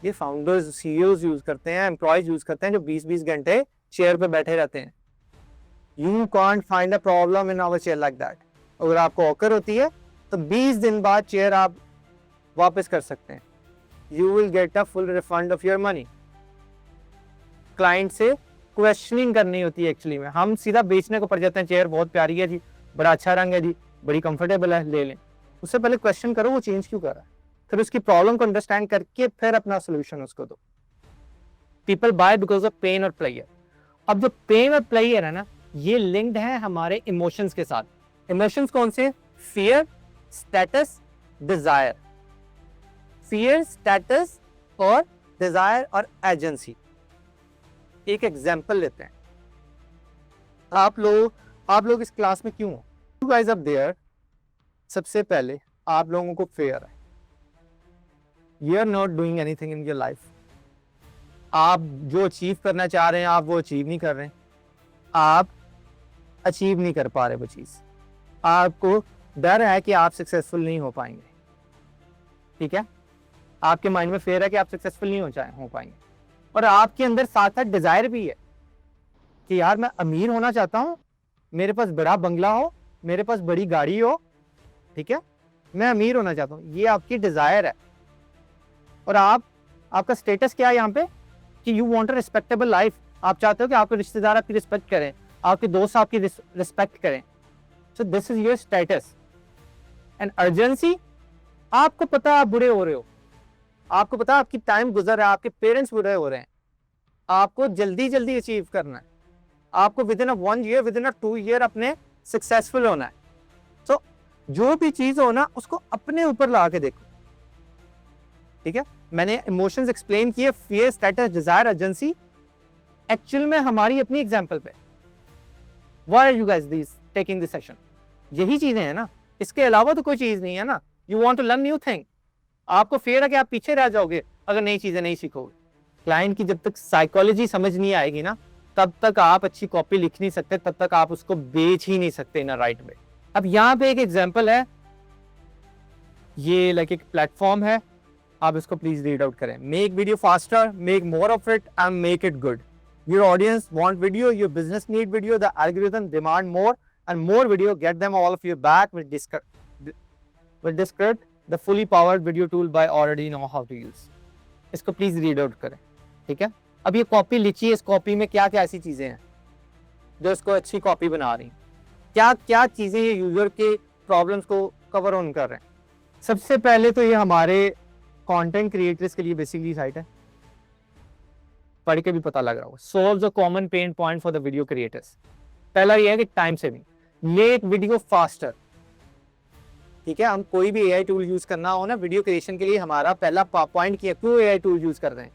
ये फाउंडर्स, सीईओज यूज करते हैं, एम्प्लॉयज यूज करते हैं, जो 20-20 घंटे चेयर पे बैठे रहते हैं। You can't find a problem in our chair like that. अगर आपको ऑकर होती है तो 20 दिन बाद चेयर आप वापस कर सकते हैं। you will get a full refund of your money. Client से क्वेश्चनिंग करनी होती है एक्चुअली में, हम सीधा बेचने को पड़ जाते हैं, चेयर बहुत प्यारी है जी, बड़ा अच्छा रंग है जी, बड़ी कंफर्टेबल है, ले लें। उससे पहले क्वेश्चन करो वो चेंज क्यों कर रहा है, फिर उसकी प्रॉब्लम को अंडरस्टैंड करके फिर अपना सोल्यूशन उसको दो। People buy because of pain और प्लेयर। अब जो पेन और प्लेयर है ना, ये लिंक्ड है हमारे इमोशंस के साथ। इमोशंस कौन से? Fear, status, desire. Fear, status और डिजायर और एजेंसी। एक एग्जांपल लेते हैं। आप लोग इस क्लास में क्यों हो? You guys are there। सबसे पहले आप लोगों को फेयर है, you are not doing anything in your life। आप जो अचीव करना चाह रहे हैं आप वो अचीव नहीं कर रहे हैं, आप अचीव नहीं कर पा रहे वो चीज, आपको डर है कि आप सक्सेसफुल नहीं हो पाएंगे। ठीक है, आपके माइंड में फेयर है कि आप सक्सेसफुल नहीं हो पाएंगे, और आपके अंदर साथ साथ डिजायर भी है कि यार मैं अमीर होना चाहता हूं, मेरे पास बड़ा बंगला हो, मेरे पास बड़ी गाड़ी हो। ठीक है, मैं अमीर होना चाहता हूं, ये आपकी डिजायर है। और आपका स्टेटस क्या है यहाँ पे कि you want a respectable life. आप चाहते हो कि आपके रिश्तेदार आपकी रिस्पेक्ट करें, आपके दोस्त आपकी रिस्पेक्ट करें। सो this is your status. And urgency, आपको पता है आप बुरे हो रहे हो, आपको पता है आपकी टाइम गुजर रहा है, आपके पेरेंट्स बुरे हो रहे हैं, आपको जल्दी जल्दी अचीव करना है, आपको with in 1 year, with in 2 year अपने सक्सेसफुल होना है। तो जो भी चीज हो ना उसको अपने ऊपर ला के देखो। ठीक है, मैंने इमोशंस एक्सप्लेन किए, fear, status, desire, agency, actual में हमारी अपनी एग्जांपल पे। Why are you guys taking this session? यही चीजें हैं ना, इसके अलावा तो कोई चीज नहीं है ना। You want to learn new thing. आपको फेयर है कि आप पीछे रह जाओगे अगर नई चीजें नहीं सीखोगे। क्लाइंट की जब तक साइकोलॉजी समझ नहीं आएगी ना, तब तक आप अच्छी कॉपी लिख नहीं सकते, तब तक आप उसको बेच ही नहीं सकते इन अ राइट वे। अब यहाँ पे एक एग्जांपल है, ये लाइक एक प्लेटफॉर्म है, आप इसको प्लीज रीड आउट करें। Make video faster, make more of it and make it good. Your audience want video, your business need video, the algorithm demand more and more video, get them all of your back with Descript the fully powered video tool by already know how to use. इसको please read out करें। ठीक है, अब ये copy लिखिए, इस copy में क्या क्या ऐसी चीजें हैं जो इसको अच्छी कॉपी बना रही हैं, क्या क्या चीजें ये यूजर के प्रॉब्लम्स को कवर ऑन कर रहे हैं। सबसे पहले तो ये हमारे कंटेंट क्रिएटर्स के लिए बेसिकली साइट है, पढ़ के भी पता लग रहा होगा। Solves a common pain point for the video creators. पहला ये है कि time saving, make video faster. ठीक है, हम कोई भी एआई टूल यूज करना हो ना वीडियो क्रिएशन के लिए, हमारा पहला पॉइंट क्या, क्यों एआई टूल यूज कर रहे हैं?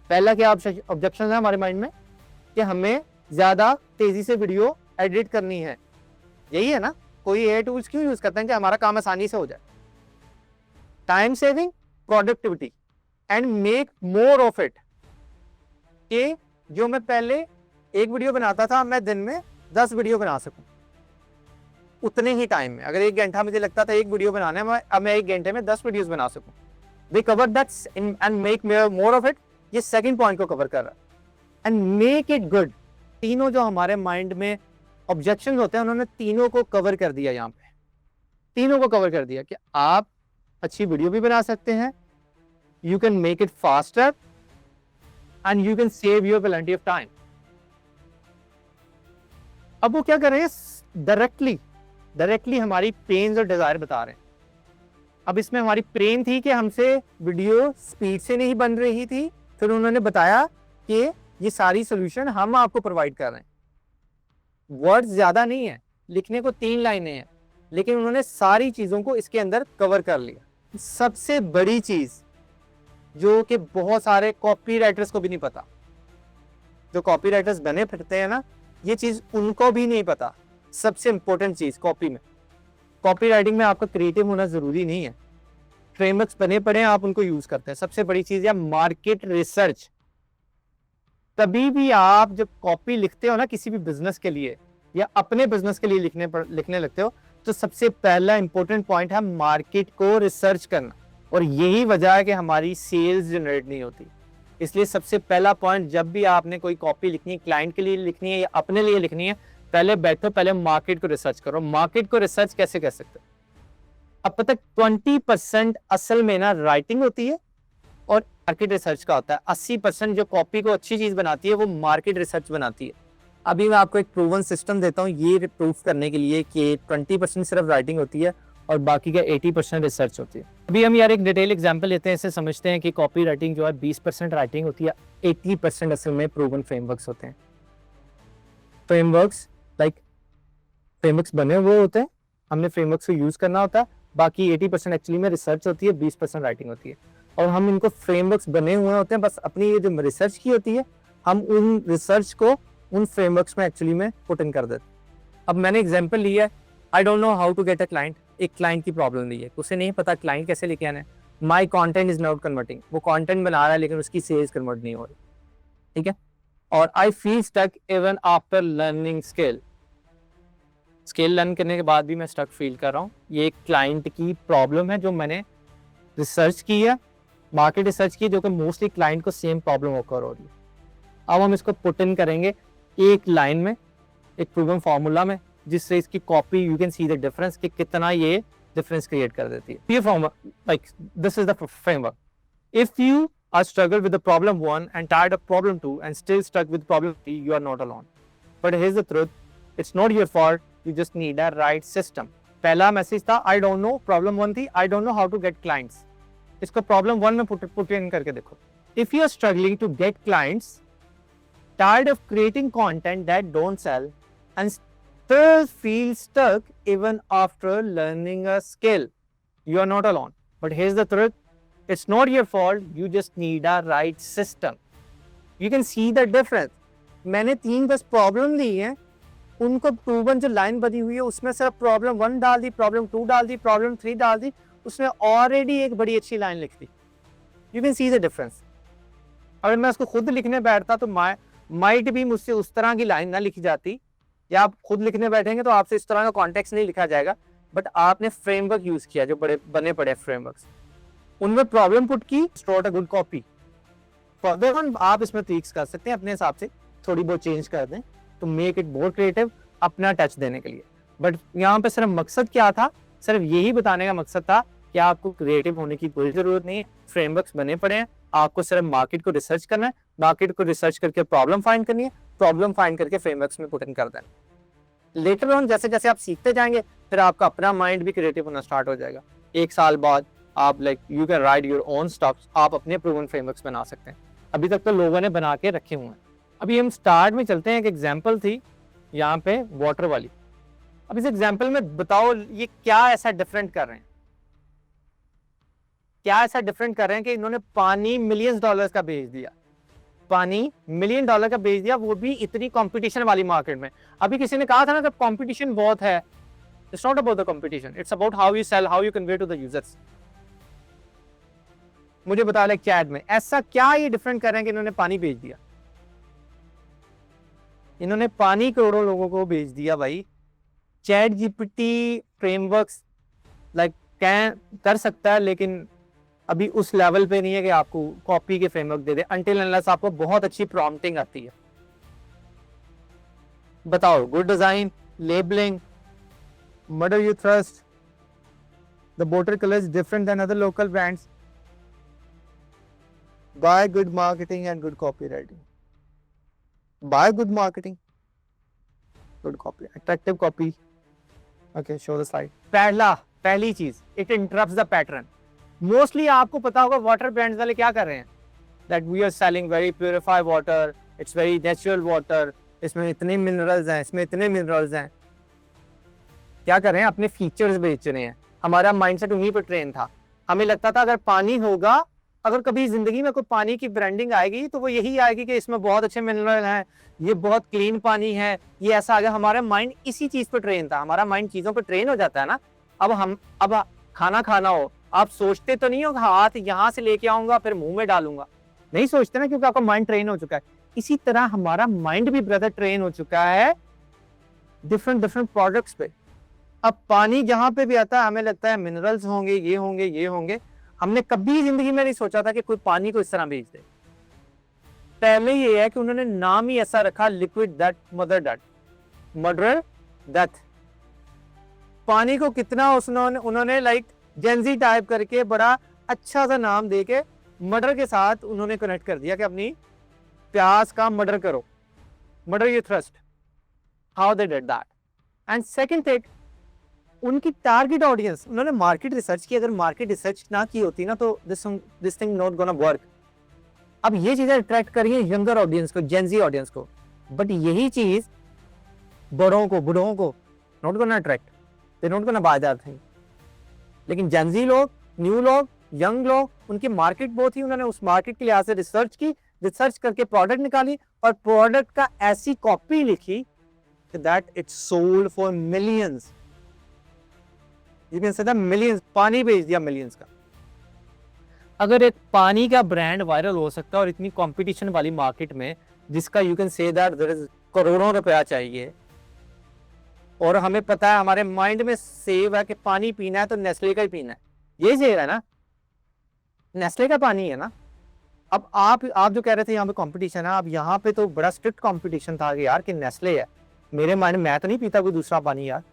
पहला क्या ऑब्जेक्शन है हमारे माइंड में कि हमें ज्यादा तेजी से वीडियो एडिट करनी है, यही है ना। कोई एआई टूल्स क्यों यूज करते हैं? कि हमारा काम आसानी से हो जाए। Time saving, productivity and make more of it. कि जो मैं पहले एक वीडियो बनाता था, मैं दिन में 10 वीडियो बना सकूं उतने ही टाइम में। अगर 1 घंटा मुझे लगता था एक वीडियो बनाने में, अब मैं 1 घंटे में 10 वीडियोस बना सकूं। We cover that and make more of it. ये सेकंड पॉइंट को कवर कर रहा है। And make it good. तीनों जो हमारे माइंड में ऑब्जेक्शन होते हैं, उन्होंने तीनों को कवर कर दिया। यहाँ पे तीनों को कवर कर दिया कि आप अच्छी वीडियो भी बना सकते हैं, you can make it faster and you can save your plenty of time. अब वो क्या कर रहे हैं? डायरेक्टली हमारी पेन्स और डिजायर बता रहे हैं। अब इसमें हमारी पेन थी कि हमसे वीडियो स्पीड से नहीं बन रही थी, फिर उन्होंने बताया कि ये सारी सोल्यूशन हम आपको प्रोवाइड कर रहे हैं। वर्ड्स ज्यादा नहीं है, लिखने को 3 लाइनें हैं, लेकिन उन्होंने सारी चीजों को इसके अंदर कवर कर लिया। सबसे बड़ी चीज जो कि बहुत सारे कॉपी राइटर्स को भी नहीं पता, जो कॉपी राइटर्स बने फिरते हैं ना, ये चीज उनको भी नहीं पता। सबसे इंपॉर्टेंट चीज कॉपी में, कॉपी राइटिंग में आपका क्रिएटिव होना जरूरी नहीं है, फ्रेमवर्क्स बने पड़े हैं, आप उनको यूज करते हैं। सबसे बड़ी चीज है मार्केट रिसर्च। तभी भी आप जब कॉपी लिखते हो ना किसी भी बिजनेस के लिए या अपने बिजनेस के लिए लिखने लगते हो, तो सबसे पहला इंपॉर्टेंट पॉइंट है मार्केट को रिसर्च करना। और यही वजह है कि हमारी सेल्स जनरेट नहीं होती। इसलिए सबसे पहला पॉइंट, जब भी आपने कोई कॉपी लिखनी है, क्लाइंट के लिए लिखनी है या अपने लिए लिखनी है, पहले बैठो, पहले मार्केट को रिसर्च करो। मार्केट को रिसर्च कैसे कर सकते हो? अब पता 20% असल में ना राइटिंग होती है मार्केट रिसर्च का होता है। 80% जो कॉपी को अच्छी चीज बनाती है वो मार्केट रिसर्च बनाती है। अभी मैं आपको एक प्रूवन सिस्टम देता हूँ ये प्रूफ करने के लिए कि 20% सिर्फ राइटिंग होती है और बाकी का 80% रिसर्च होती है। अभी हम यार एक डिटेल एग्जांपल लेते हैं, इसे समझते हैं कि कॉपी राइटिंग जो है 20% राइटिंग होती है, 80% असल में प्रूवन फ्रेमवर्क्स होते हैं। फ्रेमवर्क्स फ्रेमवर्क्स बने हुए होते हैं, हमने फ्रेमवर्क्स को यूज करना होता है, बाकी 80% एक्चुअली में रिसर्च होती है, 20% राइटिंग होती है। और हम इनको फ्रेमवर्क्स बने हुए होते हैं, बस अपनी ये जो रिसर्च की होती है हम उन रिसर्च को उन फ्रेमवर्क्स में एक्चुअली में पुट इन कर देते हैं। अब मैंने एग्जांपल लिया है, I don't know how to get a client. एक क्लाइंट की प्रॉब्लम ली है, उसे नहीं पता क्लाइंट कैसे लेके आना है। My content is not converting, वो कॉन्टेंट बना रहा है लेकिन उसकी सेल्स कन्वर्ट नहीं हो रही, ठीक है। और I feel stuck even after learning skill learn करने के बाद भी मैं स्टक फील कर रहा हूँ। ये एक क्लाइंट की प्रॉब्लम है जो मैंने रिसर्च की है, मार्केट रिसर्च की, जो कि मोस्टली क्लाइंट को सेम प्रॉब्लम ओकर हो रही है। अब हम इसको पुट इन करेंगे एक लाइन में, एक प्रूवन फॉर्मूला में, जिससे इसकी copy you can see the difference कि कितना ये डिफरेंस क्रिएट कर देती है। ये formula like this is the framework. If you are struggle with the problem 1 and tired of problem 2 and still stuck with problem 3, you are not alone. But here is the truth, it's not your fault, you just need a right system। पहला message था I don't know, problem 1 थी I don't know how to get clients। इसको problem 1 में put in करके देखो। If you are struggling to get clients, tired of creating content that don't sell and still feel stuck even after learning a skill, you are not alone। But here's the truth, it's not your fault, you just need a right system। You can see the difference। मैंने 3 बस problem ली है, उनको proven जो line बनी हुई है उसमें सिर्फ प्रॉब्लम 1 डाल दी, प्रॉब्लम 2 डाल दी, प्रॉब्लम 3 डाल दी, उसने ऑलरेडी एक बड़ी अच्छी लाइन लिख दी। You can see the difference. अगर मैं उसको खुद लिखने बैठता तो माइट भी मुझसे उस तरह की लाइन ना लिखी जाती, या आप खुद लिखने बैठेंगे तो आपसे इस तरह का कॉन्टेक्स्ट नहीं लिखा जाएगा। बट आपने फ्रेमवर्क यूज किया, जो बड़े बने पड़े फ्रेमवर्क्स, उनमें प्रॉब्लम पुट की, store a good copy. Further on आप इसमें ट्वीक्स कर सकते हैं अपने हिसाब से, थोड़ी बहुत चेंज कर दें तो मेक इट मोर क्रिएटिव, अपना टच देने के लिए। बट यहाँ पे सिर्फ मकसद क्या था, सिर्फ यही बताने का मकसद था कि आपको क्रिएटिव होने की कोई जरूरत नहीं है। फ्रेमवर्क्स बने पड़े हैं, आपको सिर्फ मार्केट को रिसर्च करना है, मार्केट को रिसर्च करके प्रॉब्लम फाइंड करनी है, प्रॉब्लम फाइंड करके फ्रेमवर्क्स में पुट इन कर देना। लेटर ऑन जैसे जैसे आप सीखते जाएंगे फिर आपका अपना माइंड भी क्रिएटिव होना स्टार्ट हो जाएगा। 1 साल बाद आप you can write your own stocks, आप अपने प्रूवन फ्रेमवर्क्स बना सकते हैं। अभी तक तो लोगों ने बना के रखे हुए हैं। अभी हम स्टार्ट में चलते हैं। एक एग्जाम्पल थी यहाँ पे वाटर वाली। अब इस एग्जाम्पल में बताओ ये क्या ऐसा डिफरेंट कर रहे हैं, क्या ऐसा डिफरेंट कर रहे हैं कि इन्होंने पानी मिलियंस डॉलर्स का बेच दिया, पानी $1 मिलियन का बेच दिया, वो भी इतनी कंपटीशन वाली मार्केट में। अभी किसी ने कहा था ना जब कंपटीशन बहुत है, it's not about the competition, it's about how you sell, how you convey to the users. मुझे बता लाइक चैट में ऐसा क्या ये डिफरेंट कर रहे हैं कि इन्होंने पानी बेच दिया। इन्होंने पानी करोड़ों लोगों को भेज दिया भाई। चैट जीपीटी फ्रेमवर्क्स कर सकता है, लेकिन अभी उस लेवल पे नहीं है कि आपको कॉपी के फ्रेमवर्क दे दे, अनटिल अनलेस आपको बहुत अच्छी प्रॉम्प्टिंग आती है। बताओ, good design, labelling, model you trust, the water colour is different than other local brands, buy good marketing and good copy writing. Buy good marketing, good copy, attractive copy। Okay, show the slide। पहली चीज, it interrupts the pattern। Mostly आपको पता होगा water brands वाले क्या कर रहे हैं, that we are selling very purified water, it's very natural water, इसमें इतने मिनरल्स हैं, इसमें इतने मिनरल्स हैं। क्या कर रहे हैं, अपने फीचर्स बेच रहे हैं। हमारा माइंडसेट उन्हीं पर ट्रेन था। हमें लगता था अगर पानी होगा, अगर कभी जिंदगी में कोई पानी की ब्रांडिंग आएगी तो वो यही आएगी कि इसमें बहुत अच्छे मिनरल हैं, ये बहुत क्लीन पानी है, ये ऐसा आ गया। हमारा माइंड इसी चीज पर ट्रेन था। हमारा माइंड चीजों पर ट्रेन हो जाता है ना। अब खाना खाना हो, आप सोचते तो नहीं हो हाथ यहाँ से लेके आऊंगा फिर मुंह में डालूंगा, नहीं सोचते ना, क्योंकि आपका माइंड ट्रेन हो चुका है। इसी तरह हमारा माइंड भी ब्रदर ट्रेन हो चुका है डिफरेंट प्रोडक्ट्स पे। अब पानी जहां पे भी आता है हमें लगता है मिनरल्स होंगे, ये होंगे, ये होंगे। हमने कभी जिंदगी में नहीं सोचा था कि कोई पानी को इस तरह बेच दे। पहले ये है कि उन्होंने नाम ही ऐसा रखा, लिक्विड डेथ, मर्डर डेथ। पानी को कितना उन्होंने जेंजी टाइप करके बड़ा अच्छा सा नाम देके मर्डर के साथ उन्होंने कनेक्ट कर दिया कि अपनी प्यास का मर्डर करो, murder your thrust, how they did that. And second thing, उनकी टारगेट ऑडियंस, उन्होंने मार्केट रिसर्च की, अगर मार्केट रिसर्च ना की होती ना तो this thing not gonna work. अब ये चीजें अट्रैक्ट करी है यंगर ऑडियंस को, जेंजी ऑडियंस को, बट यही चीज बड़ों को, बूढ़ों को not gonna attract, they not gonna by that thing. लेकिन जेंजी लोग, न्यू लोग, यंग लोग, उनकी मार्केट बहुत थी, उन्होंने उस मार्केट के लिहाज से रिसर्च की, रिसर्च करके प्रोडक्ट निकाली और प्रोडक्ट का ऐसी कॉपी लिखी that it sold for millions. You can say that millions, पानी बेच दिया मिलियंस का। अगर एक पानी का ब्रांड वायरल हो सकता है और इतनी कंपटीशन वाली मार्केट में, जिसका you can say that there is करोड़ों रुपया चाहिए, और हमें पता है, हमारे माइंड में सेव है कि पानी पीना है तो नेस्ले का ही पीना है, ये सेव है ना, नेस्ले का पानी है ना। अब आप जो कह रहे थे यहाँ पे कंपटीशन है, अब यहाँ पे तो बड़ा स्ट्रिक्ट कंपटीशन था कि यार कि नेस्ले है, मेरे माइंड में मैं तो नहीं पीता कोई दूसरा पानी, यार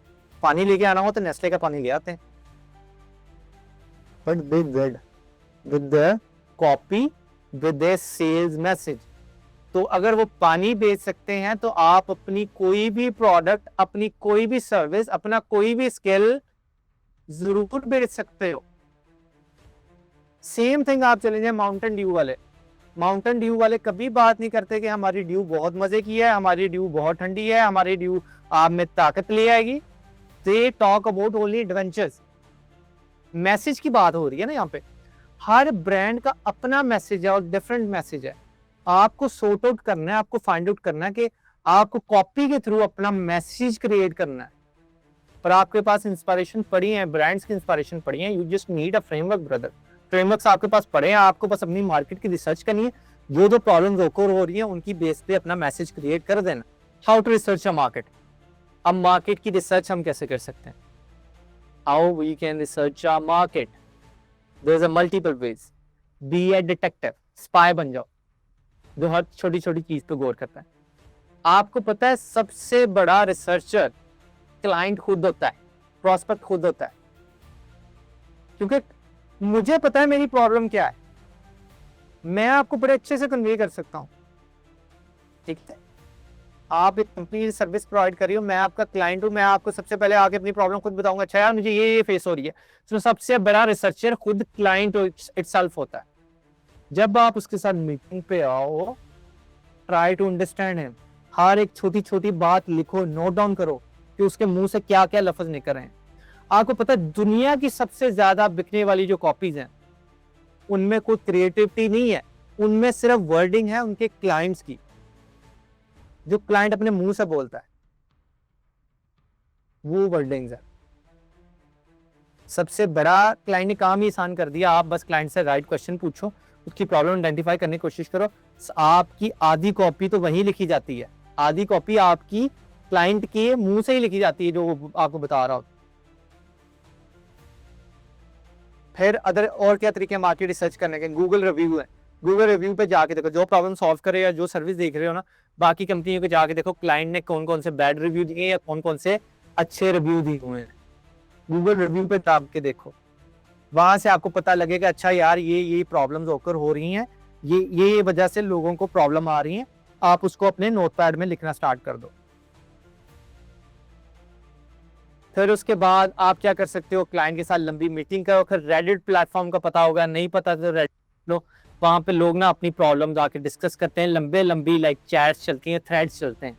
पानी लेके आना हो तो नेस्ले का पानी ले आते हैं। But they did with the copy with their sales message। तो अगर वो पानी बेच सकते हैं तो आप अपनी कोई भी प्रोडक्ट, अपनी कोई भी सर्विस, अपना कोई भी स्किल जरूर बेच सकते हो। सेम थिंग आप चले जाए माउंटेन ड्यू वाले, माउंटेन ड्यू वाले कभी बात नहीं करते कि हमारी ड्यू बहुत मजे की है, हमारी ड्यू बहुत ठंडी है, हमारी ड्यू आप में ताकत ले आएगी। They talk about only adventures. Message की बात हो रही है ना यहाँ पे, हर ब्रांड का अपना मैसेज है और डिफरेंट मैसेज है। आपको सॉर्ट आउट करना है, आपको फाइंड आउट करना है कि आपको कॉपी के थ्रू अपना मैसेज क्रिएट करना है। पर आपके पास इंस्पिरेशन पड़ी है, ब्रांड्स की इंस्पिरेशन पड़ी है, you just need a framework brother. Frameworks आपके पास पड़े हैं, आपको बस अपनी मार्केट की रिसर्च करनी है, जो प्रॉब्लम्स ओकर हो रही है उनकी बेस पे अपना मैसेज क्रिएट कर देना। How to research a market. अब मार्केट की रिसर्च हम कैसे कर सकते हैं, how we can research a market. There's a multiple ways. Be a detective, spy बन जाओ, जो हर छोटी छोटी चीज पे गौर करता है। आपको पता है सबसे बड़ा रिसर्चर क्लाइंट खुद होता है, प्रॉस्पेक्ट खुद होता है, क्योंकि मुझे पता है मेरी प्रॉब्लम क्या है, मैं आपको बड़े अच्छे से कन्वे कर सकता हूँ। ठीक है, आप एक कंपनी सर्विस प्रोवाइड कर रही हो, मैं आपका क्लाइंट हूं, मैं आपको सबसे पहले आके अपनी प्रॉब्लम खुद बताऊंगा, अच्छा यार मुझे ये फेस हो रही है। तो सबसे बड़ा रिसर्चर खुद क्लाइंट इटसेल्फ होता है। जब आप उसके साथ मीटिंग पे आओ, ट्राई टू अंडरस्टैंड हिम, हर एक छोटी छोटी बात लिखो, नोट डाउन करो कि उसके मुंह से क्या क्या लफ्ज निकल रहे हैं। आपको पता है दुनिया की सबसे ज्यादा बिकने वाली जो कॉपीज हैं, उनमें कोई क्रिएटिविटी नहीं है, उनमें सिर्फ वर्डिंग है उनके क्लाइंट्स की, जो क्लाइंट अपने मुंह से बोलता है, वो वर्डिंग्स है। सबसे बड़ा क्लाइंट ने काम ही आसान कर दिया। आप बस क्लाइंट से राइट क्वेश्चन पूछो, उसकी प्रॉब्लम आइडेंटिफाई करने की कोशिश करो। आपकी आधी कॉपी तो वहीं लिखी जाती है, आधी कॉपी आपकी क्लाइंट के मुंह से ही लिखी जाती है जो आपको बता रहा हो। फिर अदर और क्या तरीके मार्केट रिसर्च करने के, गूगल रिव्यू है, गूगल रिव्यू पे जाके देखो, जो प्रॉब्लम सॉल्व करे या जो सर्विस देख रहे हो ना, बाकी कंपनियों को जाके देखो क्लाइंट ने कौन कौन से बैड रिव्यू दिए या कौन कौन से अच्छे रिव्यू दिए हुए हैं। गूगल रिव्यू पे जाके के देखो, वहां से आपको पता लगेगा अच्छा यार ये प्रॉब्लम्स होकर हो रही हैं, ये वजह से लोगों को प्रॉब्लम आ रही है। आप उसको अपने नोटपैड में लिखना स्टार्ट कर दो। फिर उसके बाद आप क्या कर सकते हो, क्लाइंट के साथ लंबी मीटिंग करो। फिर रेडिट प्लेटफॉर्म का पता होगा, नहीं पता तो रेडिट लो, वहां पे लोग ना अपनी प्रॉब्लम आके डिस्कस करते हैं, लंबे लंबी लाइक चैट्स चलती हैं, थ्रेड्स चलते हैं।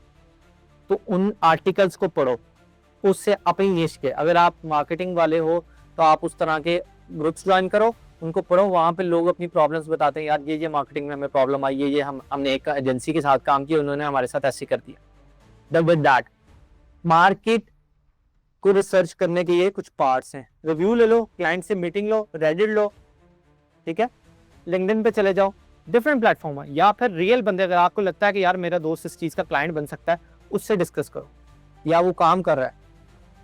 तो उन आर्टिकल्स को पढ़ो, उससे अपनी निश के, अगर आप मार्केटिंग वाले हो तो आप उस तरह के ग्रुप्स ज्वाइन करो, उनको पढ़ो। वहां पे लोग अपनी प्रॉब्लम्स बताते हैं, यार ये मार्केटिंग में हमें प्रॉब्लम आई, ये हमने एक एजेंसी के साथ काम किया, उन्होंने हमारे साथ ऐसे कर दिया। विद दैट मार्केट को रिसर्च करने के ये कुछ पार्ट्स हैं। रिव्यू ले लो, क्लाइंट से मीटिंग लो, रेडिट लो, ठीक है, लिंक्डइन पे चले जाओ, डिफरेंट प्लेटफॉर्म है, या फिर रियल बंदे, अगर आपको लगता है कि यार मेरा दोस्त इस चीज का क्लाइंट बन सकता है, उससे डिस्कस करो, या वो काम कर रहा है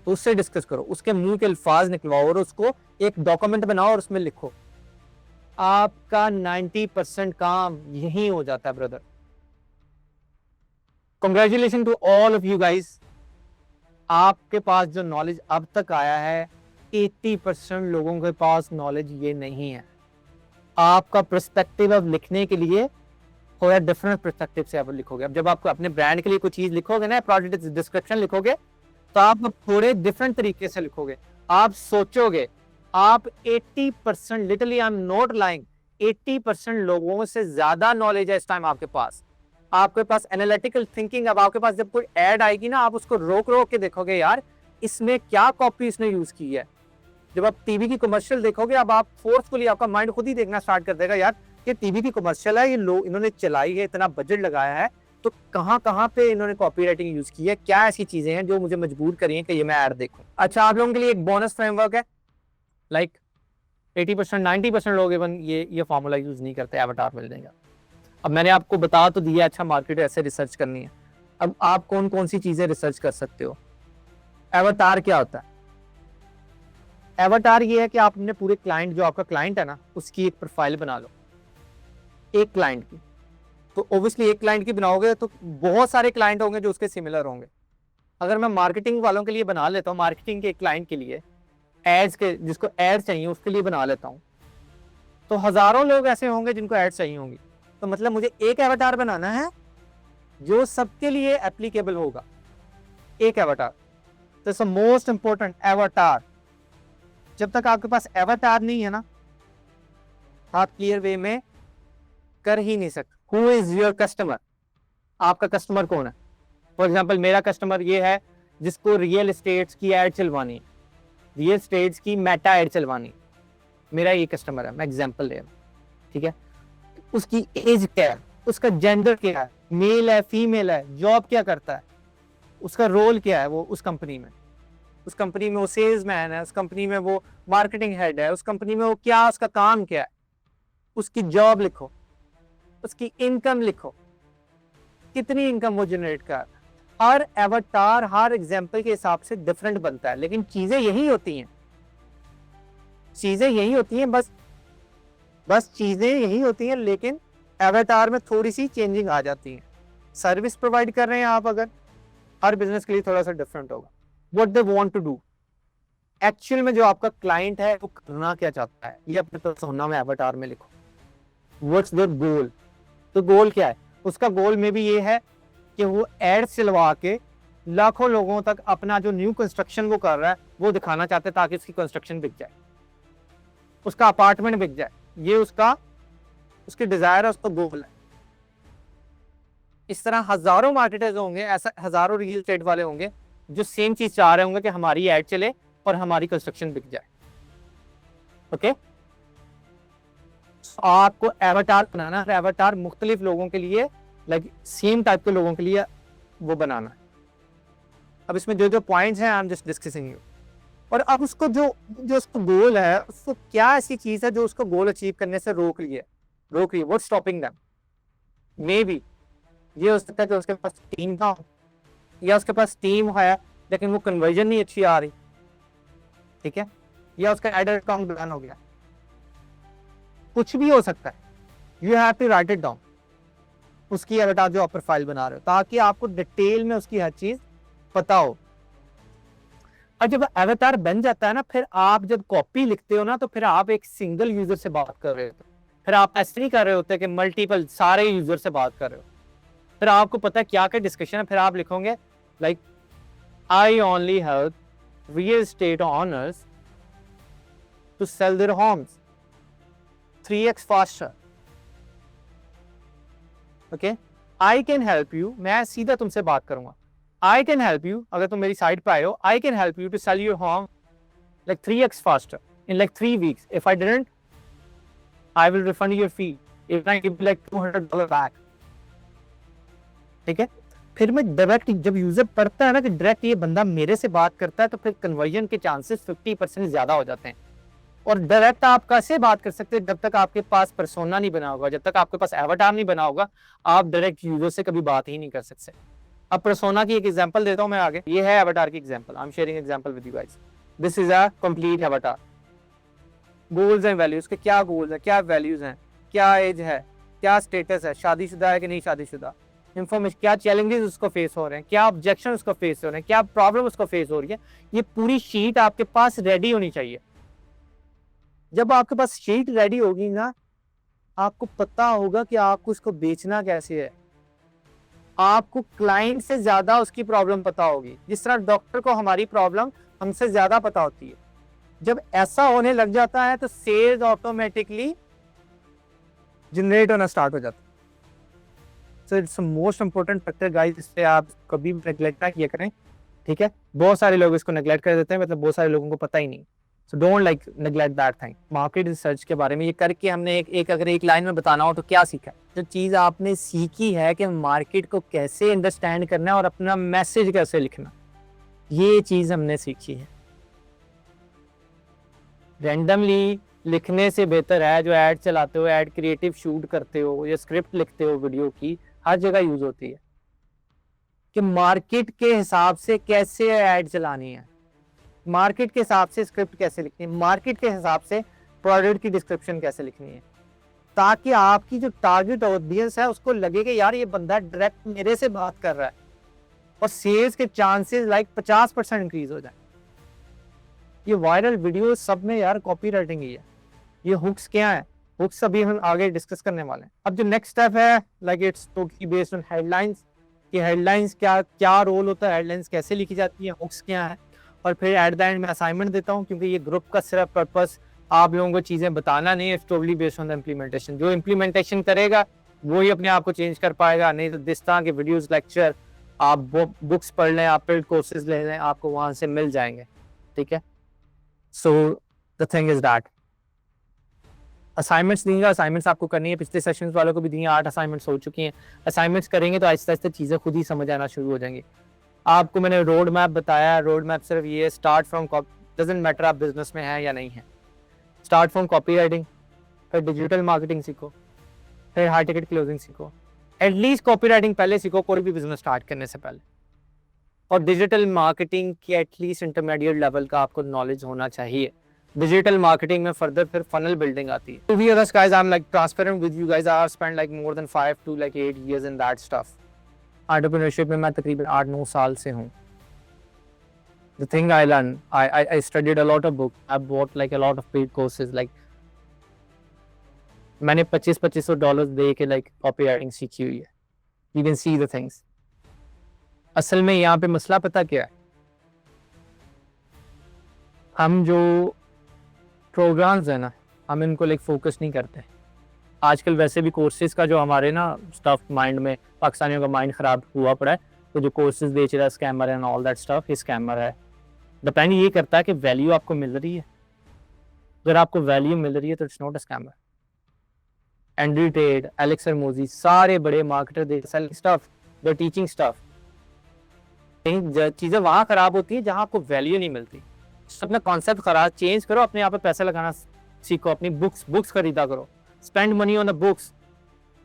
तो उससे डिस्कस करो, उसके मुंह के अल्फाज निकलवाओ और उसको एक डॉक्यूमेंट बनाओ और उसमें लिखो। आपका 90% काम यही हो जाता है brother. Congratulation to all of you guys, आपके पास जो नॉलेज अब तक आया है, 80% लोगों के पास नॉलेज ये नहीं है। आपका पर्सपेक्टिव अब लिखने के लिए थोड़ा डिफरेंट पर्सपेक्टिव से आप लिखोगे। अब जब आपको अपने ब्रांड के लिए कोई चीज लिखोगे ना, प्रोडक्ट डिस्क्रिप्शन लिखोगे, तो आप अब थोड़े डिफरेंट तरीके से लिखोगे। आप सोचोगे, आप 80% literally I am not lying, 80% लोगों से ज्यादा नॉलेज है इस टाइम आपके पास। आपके पास एनालिटिकल थिंकिंग, अब आपके पास जब कोई ऐड आएगी ना, आप उसको रोक रोक के देखोगे, यार इसमें क्या कॉपी इसने यूज की है। जब आप टीवी की कमर्शियल देखोगे, अब आप फोर्सफुली आपका माइंड खुद ही देखना स्टार्ट कर देगा, यार ये टीवी की कमर्शियल है, ये लोग इन्होंने चलाई है, इतना बजट लगाया है, तो कहाँ कहाँ पे इन्होंने कॉपीराइटिंग यूज की है, क्या ऐसी चीजें हैं जो मुझे मजबूर करी हैं कि ये मैं ऐड देखूं। अच्छा, आप लोगों के लिए एक बोनस फ्रेमवर्क है, लाइक 80% 90% लोग इवन ये फॉर्मूला यूज नहीं करते एवटार मिलने का। अब मैंने आपको बता तो दिया, अच्छा मार्केट ऐसे रिसर्च करनी है। अब आप कौन कौन सी चीजें रिसर्च कर सकते हो। एवटार क्या होता है? एवटार ये है कि आप अपने पूरे क्लाइंट, जो आपका क्लाइंट है ना, उसकी एक प्रोफाइल बना लो, एक क्लाइंट की। तो ऑब्वियसली एक क्लाइंट की बनाओगे तो बहुत सारे क्लाइंट होंगे जो उसके सिमिलर होंगे। अगर मैं मार्केटिंग वालों के लिए बना लेता हूँ, मार्केटिंग के एक क्लाइंट के लिए एड्स के, जिसको एड्स चाहिए उसके लिए बना लेता हूँ, तो हजारों लोग ऐसे होंगे जिनको एड्स चाहिए होंगी। तो मतलब मुझे एक एवटार बनाना है जो सबके लिए एप्लीकेबल होगा, एक एवटार। तो मोस्ट इंपॉर्टेंट एवटार। जब तक आपके पास एवटार नहीं है ना, आप क्लियर वे में कर ही नहीं सकते। Who is your customer? आपका कस्टमर कौन है? फॉर एग्जाम्पल मेरा कस्टमर ये है जिसको रियल एस्टेट्स की एड चलवानी है, रियल एस्टेट्स की मेटा एड चलवानी है, मेरा ये कस्टमर है, मैं एग्जाम्पल ले रहा हूँ, ठीक है। उसकी एज क्या है, उसका जेंडर क्या है, मेल है फीमेल है, जॉब क्या करता है, उसका रोल क्या है वो उस कंपनी में, उस कंपनी में वो सेल्समैन है, उस कंपनी में वो मार्केटिंग हेड है, उस कंपनी में वो क्या, उसका काम क्या है, उसकी जॉब लिखो, उसकी इनकम लिखो, कितनी इनकम वो जनरेट कर। हर एवटार हर एग्जाम्पल के हिसाब से डिफरेंट बनता है, लेकिन चीजें यही होती हैं, चीजें यही होती हैं, बस चीजें यही होती हैं, लेकिन एवटार में थोड़ी सी चेंजिंग आ जाती है। सर्विस प्रोवाइड कर रहे हैं आप अगर, हर बिजनेस के लिए थोड़ा सा डिफरेंट होगा। What they want to do, actual में जो आपका क्लाइंट है वो करना क्या चाहता है, ये अपने पर्सोना में एवटार में लिखो। व्हाट्स देयर गोल, तो गोल क्या है उसका? गोल में भी ये है कि वो एड चलवा के लाखों लोगों तक अपना जो न्यू कंस्ट्रक्शन वो कर रहा है वो दिखाना चाहते हैं, ताकि उसकी कंस्ट्रक्शन बिक जाए, उसका अपार्टमेंट बिक जाए। ये उसकी डिजायर है, उसका गोल है। इस तरह हजारों मार्केटर्स होंगे, ऐसा हजारों रियल एस्टेट वाले होंगे जो सेम चीज चाह रहे होंगे कि हमारी एड चले और हमारी कंस्ट्रक्शन बिक जाए। ओके, आपको एवटार बनाना है, एवटार मुख्तलिफ लोगों के लिए, लाइक सेम टाइप के लोगों के लिए वो बनाना है। अब इसमें जो जो पॉइंट्स हैं आई एम जस्ट डिस्कसिंग यू। और अब उसको जो उसको गोल है, उसको क्या ऐसी चीज है जो उसको गोल अचीव करने से रोक रही है, what's stopping them. May be ये हो सकता है कि उसके पास टीम ना हो, या उसके पास टीम है लेकिन वो कन्वर्जन नहीं अच्छी आ रही, ठीक है, या उसका एड अकाउंट बैन हो गया, कुछ भी हो सकता है। You have to write it down, उसकी एवटार जो आप प्रोफाइल बना रहे हो, ताकि आपको डिटेल में उसकी हर चीज पता हो। और जब एवटार बन जाता है ना, फिर आप जब कॉपी लिखते हो ना, तो फिर आप एक सिंगल यूजर से बात कर रहे होते, फिर आप ऐसे नहीं कर रहे होते कि मल्टीपल सारे यूजर से बात कर रहे हो। फिर आपको पता है क्या क्या डिस्कशन है, फिर आप लिखोगे like I only help real estate owners to sell their homes 3x faster. Okay, I can help you, मैं सीधा तुमसे बात करूंगा, आई कैन हेल्प यू, अगर तुम मेरी साइट पे आए हो, I can help you to sell your home like 3x faster in like 3 weeks. If I didn't, I will refund your fee. If I give you like $200 back. ठीक है, फिर मैं डायरेक्ट, जब यूजर पढ़ता है ना कि डायरेक्ट ये बंदा मेरे से बात करता है, तो फिर कन्वर्जन के चांसेस 50% ज्यादा हो जाते हैं। और डायरेक्ट आप कैसे बात कर सकते हैं? जब तक आपके पास पर्सोना नहीं बना होगा, जब तक आपके पास एवटार नहीं बना होगा, आप डायरेक्ट यूजर से कभी बात ही नहीं कर सकते। अब पर्सोना की एक एग्जांपल देता हूं मैं आगे, ये है एवटार की example, I am sharing example with you guys. This is a complete avatar. Goals and values के क्या गोल्स है, क्या वैल्यूज हैं, क्या एज है, क्या स्टेटस है, शादीशुदा है कि नहीं शादीशुदा, इंफॉर्मेशन, क्या चैलेंजेस उसको फेस हो रहे हैं, क्या ऑब्जेक्शन उसको फेस हो रहे हैं, क्या प्रॉब्लम उसको फेस हो रही है। ये पूरी शीट आपके पास रेडी होनी चाहिए। जब आपके पास शीट रेडी होगी ना, आपको पता होगा कि आपको उसको बेचना कैसे है, आपको क्लाइंट से ज्यादा उसकी प्रॉब्लम पता होगी। जिस तरह डॉक्टर को हमारी प्रॉब्लम हमसे ज्यादा पता होती है, जब ऐसा होने लग जाता है तो सेल्स ऑटोमेटिकली जनरेट होना स्टार्ट हो जाता है। So it's most important factor guys, इससे आप कभी भी नेग्लेक्ट ना किया करें, ठीक है। बहुत सारे लोग इसको नेग्लेक्ट कर देते हैं, मतलब बहुत सारे लोगों को पता ही नहीं। So don't like neglect that thing. Market research के बारे में ये करके हमने अगर एक लाइन में बताना हो तो क्या सीखा? जो चीज़ आपने सीखी है कि मार्केट को कैसे अंडरस्टैंड करना है और अपना मैसेज कैसे लिखना, ये चीज़ हमने सीखी है। रैंडमली लिखने से बेहतर है जो ऐड चलाते हो, ऐड क्रिएटिव शूट करते हो या स्क्रिप्ट लिखते हो वीडियो की, हर जगह यूज होती है कि मार्केट के हिसाब से कैसे ऐड चलानी है, मार्केट के हिसाब से स्क्रिप्ट कैसे लिखनी है, मार्केट के हिसाब से प्रोडक्ट की डिस्क्रिप्शन कैसे लिखनी है, ताकि आपकी जो टारगेट ऑडियंस है उसको लगे कि यार ये बंदा डायरेक्ट मेरे से बात कर रहा है, और सेल्स के चांसेस लाइक 50% इंक्रीज हो जाए। ये वायरल वीडियो सब में यार कॉपी राइटिंग ही है। ये हुक्स क्या है? हुक्स अभी हम आगे डिस्कस करने वाले हैं। अब जो नेक्स्ट स्टेप है like it's totally based on headlines, कि हेडलाइंस क्या रोल होता है, हेडलाइंस कैसे लिखी जाती है, हुक्स क्या है, और फिर एट द एंड में असाइनमेंट देता हूँ, क्योंकि ये ग्रुप का सिर्फ पर्पस आप लोगों को चीज़ें बताना नहीं है, it's totally based on the implementation. जो इम्प्लीमेंटेशन करेगा वो ही अपने आप को चेंज कर पाएगा, नहीं तो जिस तरह के वीडियोस लेक्चर आप बुक्स पढ़ लें, आप पेड कोर्सेज ले लें, आपको वहाँ से मिल जाएंगे, ठीक है। So the thing is that assignments देंगे, असाइनमेंट्स आपको करनी है। पिछले सेशंस वालों को भी दिए, 8 असाइनमेंट्स हो चुकी हैं। असाइनमेंट्स करेंगे तो आहिस्ता आहिस्ता चीज़ें खुद ही समझ आना शुरू हो जाएंगी। आपको मैंने रोड मैप बताया, रोड मैप सिर्फ ये स्टार्ट फ्रॉम डजंट मैटर आप बिजनेस में है या नहीं है, स्टार्ट फ्रॉम कॉपी राइटिंग, फिर डिजिटल मार्केटिंग सीखो, फिर हाई टिकट क्लोजिंग सीखो। एटलीस्ट कॉपी राइटिंग पहले सीखो कोई भी बिजनेस स्टार्ट करने से पहले, और डिजिटल मार्केटिंग की एटलीस्ट इंटरमीडिएट लेवल का आपको नॉलेज होना चाहिए। डिजिटल मार्केटिंग में फर्दर फिर फनल बिल्डिंग आती है। To be honest guys, I'm like transparent with you guys, I have spent like more than 5 to like 8 years in that stuff. Entrepreneurship में मैं तकरीबन 8-9 साल से हूँ। The thing I learned, I studied a lot of books, I bought like a lot of paid courses, like मैंने $2500 दे के like copy writing सीखी हुई है। You can see the things. असल में यहाँ पे मसला पता क्या है, हम जो प्रोग्राम्स है ना, हम इनको लाइक फोकस नहीं करते। आजकल वैसे भी कोर्सेज का जो हमारे ना स्टफ माइंड में, पाकिस्तानियों का माइंड ख़राब हुआ पड़ा है, तो जो कोर्सेज बेच रहा है scammer and all that stuff, ये स्कैमर है। डिपेंड ये करता है कि वैल्यू आपको मिल रही है। अगर आपको वैल्यू मिल रही है तो it's not a scammer. Andrew Tate, Alex Hormozi, सारे बड़े marketer they selling stuff, they teaching stuff. चीज़ें वहाँ ख़राब होती हैं जहाँ आपको वैल्यू नहीं मिलती। अपना कॉन्सेप्ट खराब चेंज करो, अपने आप पे पैसा लगाना सीखो, अपनी बुक्स खरीदा करो, spend money on the books,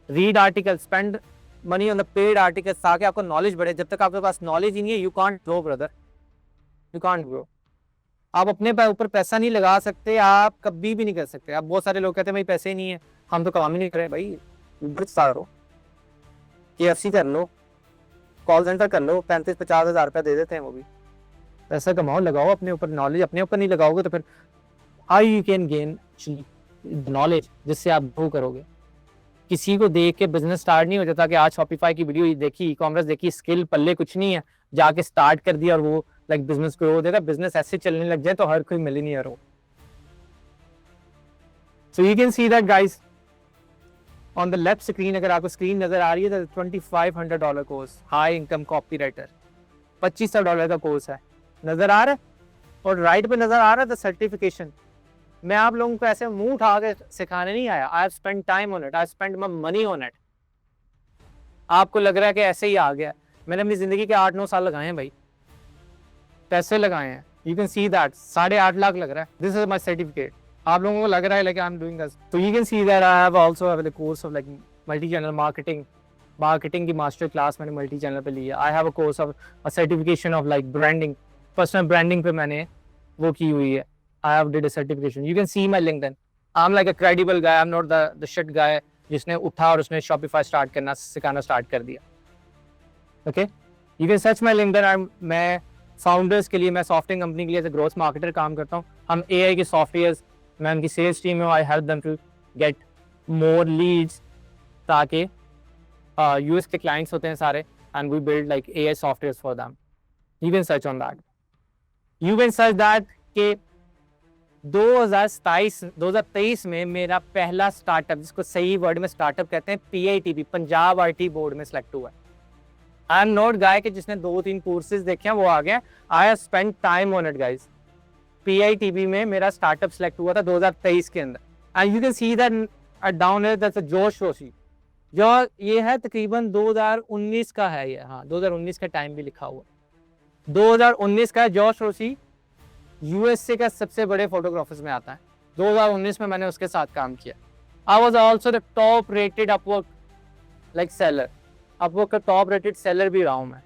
read article, spend money on the paid articles, ताकि आपको नॉलेज बढ़े। जब तक आपके पास नॉलेज ही नहीं है, you can't grow brother, you can't grow. आप अपने ऊपर पैसा नहीं लगा सकते, आप कभी भी नहीं कर सकते। आप बहुत सारे लोग कहते हैं भाई पैसे नहीं है, हम तो काम ही नहीं करें। भाई करो, KFC कर लो, कॉल सेंटर कर लो, 35-50 हज़ार रुपया दे देते हैं वो भी। पैसा कमाओ, लगाओ अपने ऊपर नॉलेज। अपने ऊपर नहीं लगाओगे तो फिर how you can gain knowledge जिससे आप ग्रो करोगे। किसी को देख के बिजनेस स्टार्ट नहीं हो जाता कि आज शॉपिफाई की वीडियो देखी, ई-कॉमर्स देखी, स्किल पल्ले कुछ नहीं है, जाके स्टार्ट कर दिया और वो लाइक बिजनेस ग्रो हो जाएगा। बिजनेस ऐसे चलने लग जाए तो हर कोई मिलीनियर हो। So you can see that guys on the left screen, अगर आपको स्क्रीन नजर आ रही है तो $2500 course, high income copy writer, $2500 का कोर्स है, नजर आ रहा है। और राइट पे नजर आ रहा है द सर्टिफिकेशन। मैं आप लोगों को ऐसे मुंह उठा के सिखाने नहीं आया, I have spent time on it, I have spent my money on it. आपको लग रहा है कि ऐसे ही आ गया, मैंने अपनी जिंदगी के 8-9 साल लगाए हैं भाई, पैसे लगाए हैं। You can see that 8.5 lakh लग रहा है। This is my certificate. आप लोगों को लग रहा है like I am doing this, तो you can see that I have also have the course of like multi channel marketing की मास्टर क्लास मैंने मल्टी चैनल पे ली है। I have a course of a certification of like branding, personal branding पे मैंने वो की हुई है। I have did a certification. You can see my LinkedIn. I'm like a credible guy. I'm not the shit guy जिसने उठा और उसने Shopify स्टार्ट करना सिखाना स्टार्ट कर दिया। Okay? You can search my LinkedIn. मैं फाउंडर्स के लिए, मैं सॉफ्टवेयर कंपनी के लिए एज ए ग्रोथ मार्केटर काम करता हूँ। हम AI के सॉफ्टवेयर, मैं उनकी सेल्स टीम में, I help them to get more leads, ताकि यूएस के clients होते हैं सारे, and we build like AI softwares for them. You can search on that. You can search that कि 2023 में मेरा पहला स्टार्टअप, जिसको सही वर्ड में स्टार्टअप कहते हैं, PITB पंजाब IT बोर्ड में सिलेक्ट हुआ है. आई एम नॉट गाय कि जिसने 2-3 कोर्सेज देखे हैं वो आ गया. I have spent time on it guys. PITB में मेरा स्टार्टअप सिलेक्ट हुआ था 2023 के अंदर. And you can see that down है, दैट्स जोश रोशी, जो ये है तकरीबन 2019 का है ये. हाँ, 2019 का टाइम भी लिखा हुआ. 2019 का जोश रोशी यूएसए का सबसे बड़े फोटोग्राफर्स में आता है. 2019 में मैंने उसके साथ काम किया. I was also the top rated Upwork like seller. Upwork का टॉप रेटेड सेलर भी रहा हूं मैं.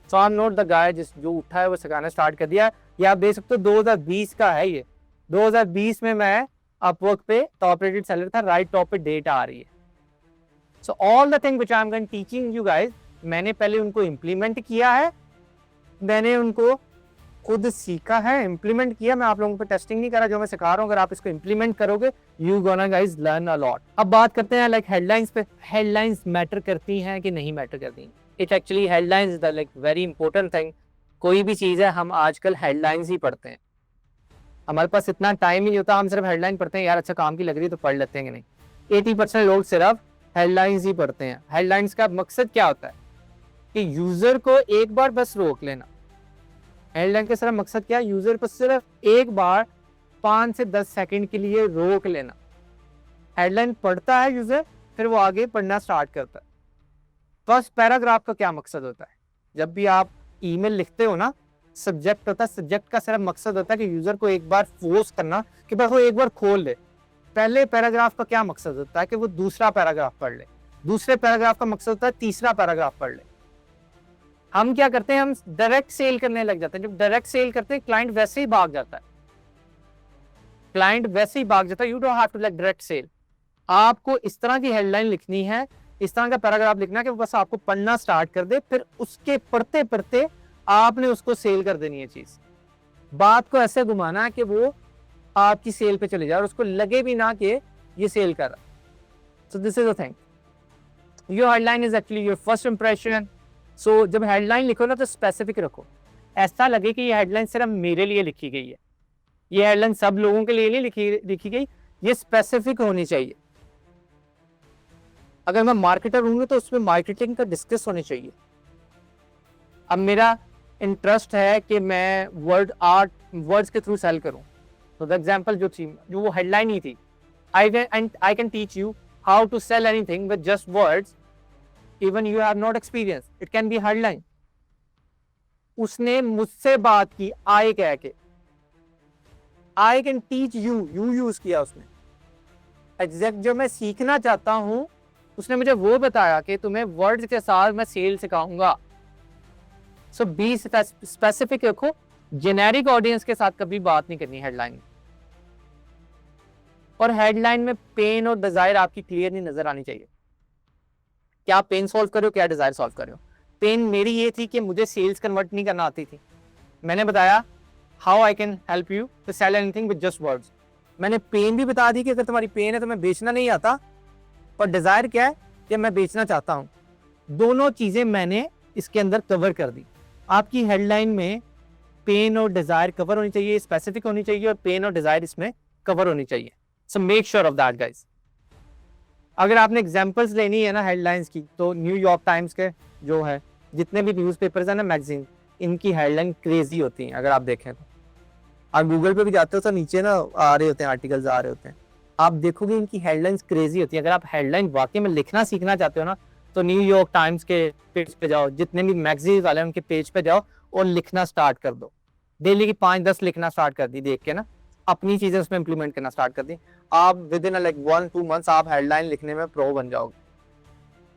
So I am not the guy जो उठा है वो सिखाना स्टार्ट कर दिया. ये आप देख सकते हो 2020 का है ये. 2020 में मैं अपवर्क पे टॉप रेटेड सेलर था. राइट टॉप पे डेट आ रही है. So all the thing which I am teaching you guys, मैंने पहले उनको इम्प्लीमेंट किया है, मैंने उनको खुद सीखा है, इम्प्लीमेंट किया. मैं आप लोगों पे टेस्टिंग नहीं कर रहा. जो मैं सिखा रहा हूँ अगर आप इसको इम्प्लीमेंट करोगे, you gonna guys learn a lot. अब बात करते हैं लाइक हेडलाइंस पे. हेडलाइंस मैटर करती हैं कि नहीं मैटर करती? It actually headlines is the like very important thing. कोई भी चीज़ है, हम आजकल हेडलाइंस ही पढ़ते हैं. हमारे पास इतना टाइम ही नहीं होता, हम सिर्फ हेडलाइन पढ़ते हैं. यार अच्छा काम की लग रही है तो पढ़ लेते हैं कि नहीं. 80% लोग सिर्फ हेडलाइंस ही पढ़ते हैं. हेडलाइंस का मकसद क्या होता है कि यूजर को एक बार बस रोक लेना. हेडलाइन का सिर्फ मकसद क्या है? यूजर को सिर्फ एक बार 5 से 10 सेकंड के लिए रोक लेना. हेडलाइन पढ़ता है यूजर, फिर वो आगे पढ़ना स्टार्ट करता है. फर्स्ट पैराग्राफ का क्या मकसद होता है? जब भी आप ईमेल लिखते हो ना, सब्जेक्ट होता है. सब्जेक्ट का सिर्फ मकसद होता है कि यूजर को एक बार फोर्स करना कि बस वो एक बार खोल ले. पहले पैराग्राफ का क्या मकसद होता है? कि वो दूसरा पैराग्राफ पढ़ ले. दूसरे पैराग्राफ का मकसद होता है तीसरा पैराग्राफ पढ़ ले. हम क्या करते हैं? हम डायरेक्ट सेल करने लग जाते हैं. जब डायरेक्ट सेल करते हैं, क्लाइंट वैसे ही भाग जाता है. क्लाइंट वैसे ही भाग जाता है. You don't have to like direct sell. आपको इस तरह की हेडलाइन लिखनी है, इस तरह का पैराग्राफ लिखना है कि बस आपको पढ़ना स्टार्ट कर दे. फिर उसके पढ़ते पढ़ते आपने उसको सेल कर देनी है चीज. बात को ऐसे घुमाना है कि वो आपकी सेल पे चले जाए और उसको लगे भी ना कि ये सेल कर रहा. So this is the thing. Your headline is actually your first impression. So जब हेडलाइन लिखो ना तो स्पेसिफिक रखो. ऐसा लगे कि ये हेडलाइन सिर्फ मेरे लिए लिखी गई है. ये हेडलाइन सब लोगों के लिए नहीं लिखी गई. ये स्पेसिफिक होनी चाहिए. अगर मैं मार्केटर हूँ तो उसमें मार्केटिंग का डिस्कस होनी चाहिए. अब मेरा इंटरेस्ट है कि मैं वर्ड्स के थ्रू सेल करूं. तो द एग्जांपल जो थी, जो वो हेडलाइन ही थी, I can teach you how to sell anything with just words even you have not experience. It can be headline. उसने मुझसे बात की आई कह के. I can teach you use किया उसने. एग्जैक्ट जो मैं सीखना चाहता हूं उसने मुझे वो बताया कि तुम्हें वर्ड्स के साथ मैं सेल सिखाऊंगा. सो बी स्पेसिफिक रखो. जेनेरिक ऑडियंस के साथ कभी बात नहीं करनी हेडलाइन. और हेडलाइन में पेन और डिजायर आपकी क्लियर नहीं नजर आनी चाहिए. क्या पेन सॉल्व कर रहे हो, क्या डिजायर सॉल्व कर रहे हो. पेन मेरी ये थी कि मुझे सेल्स कन्वर्ट नहीं करना आती थी. मैंने बताया how I can help you to sell anything with just words. मैंने पेन भी बता दी कि अगर तुम्हारी पेन है तो मैं बेचना नहीं आता, पर डिजायर क्या है कि मैं बेचना चाहता हूं. दोनों चीजें मैंने इसके अंदर कवर कर दी. आपकी हेडलाइन में पेन और डिजायर कवर होनी चाहिए, स्पेसिफिक होनी चाहिए, और पेन और डिजायर इसमें कवर होनी चाहिए. So make sure of that guys. अगर आपने एग्जांपल्स लेनी है ना हेडलाइंस की, तो न्यूयॉर्क टाइम्स के जो है, जितने भी न्यूज़पेपर्स हैं ना, मैगजीन, इनकी हेडलाइन क्रेजी होती हैं. अगर आप देखें तो आप गूगल पे भी जाते हो तो नीचे ना आ रहे होते हैं, आर्टिकल्स आ रहे होते हैं. आप देखोगे इनकी हेडलाइंस क्रेजी होती है. अगर आप हेडलाइन वाकई में लिखना सीखना चाहते हो ना, तो न्यूयॉर्क टाइम्स के पेज पे जाओ, जितने भी मैगजीन वाले हैं उनके पेज पे जाओ और लिखना स्टार्ट कर दो. डेली की 5-10 लिखना स्टार्ट कर दी, देख के ना अपनी चीजें उसमें इंप्लीमेंट करना स्टार्ट कर दी. आप विद इन लाइक 1-2 मंथ्स आप हेडलाइन लिखने में प्रो बन जाओगे.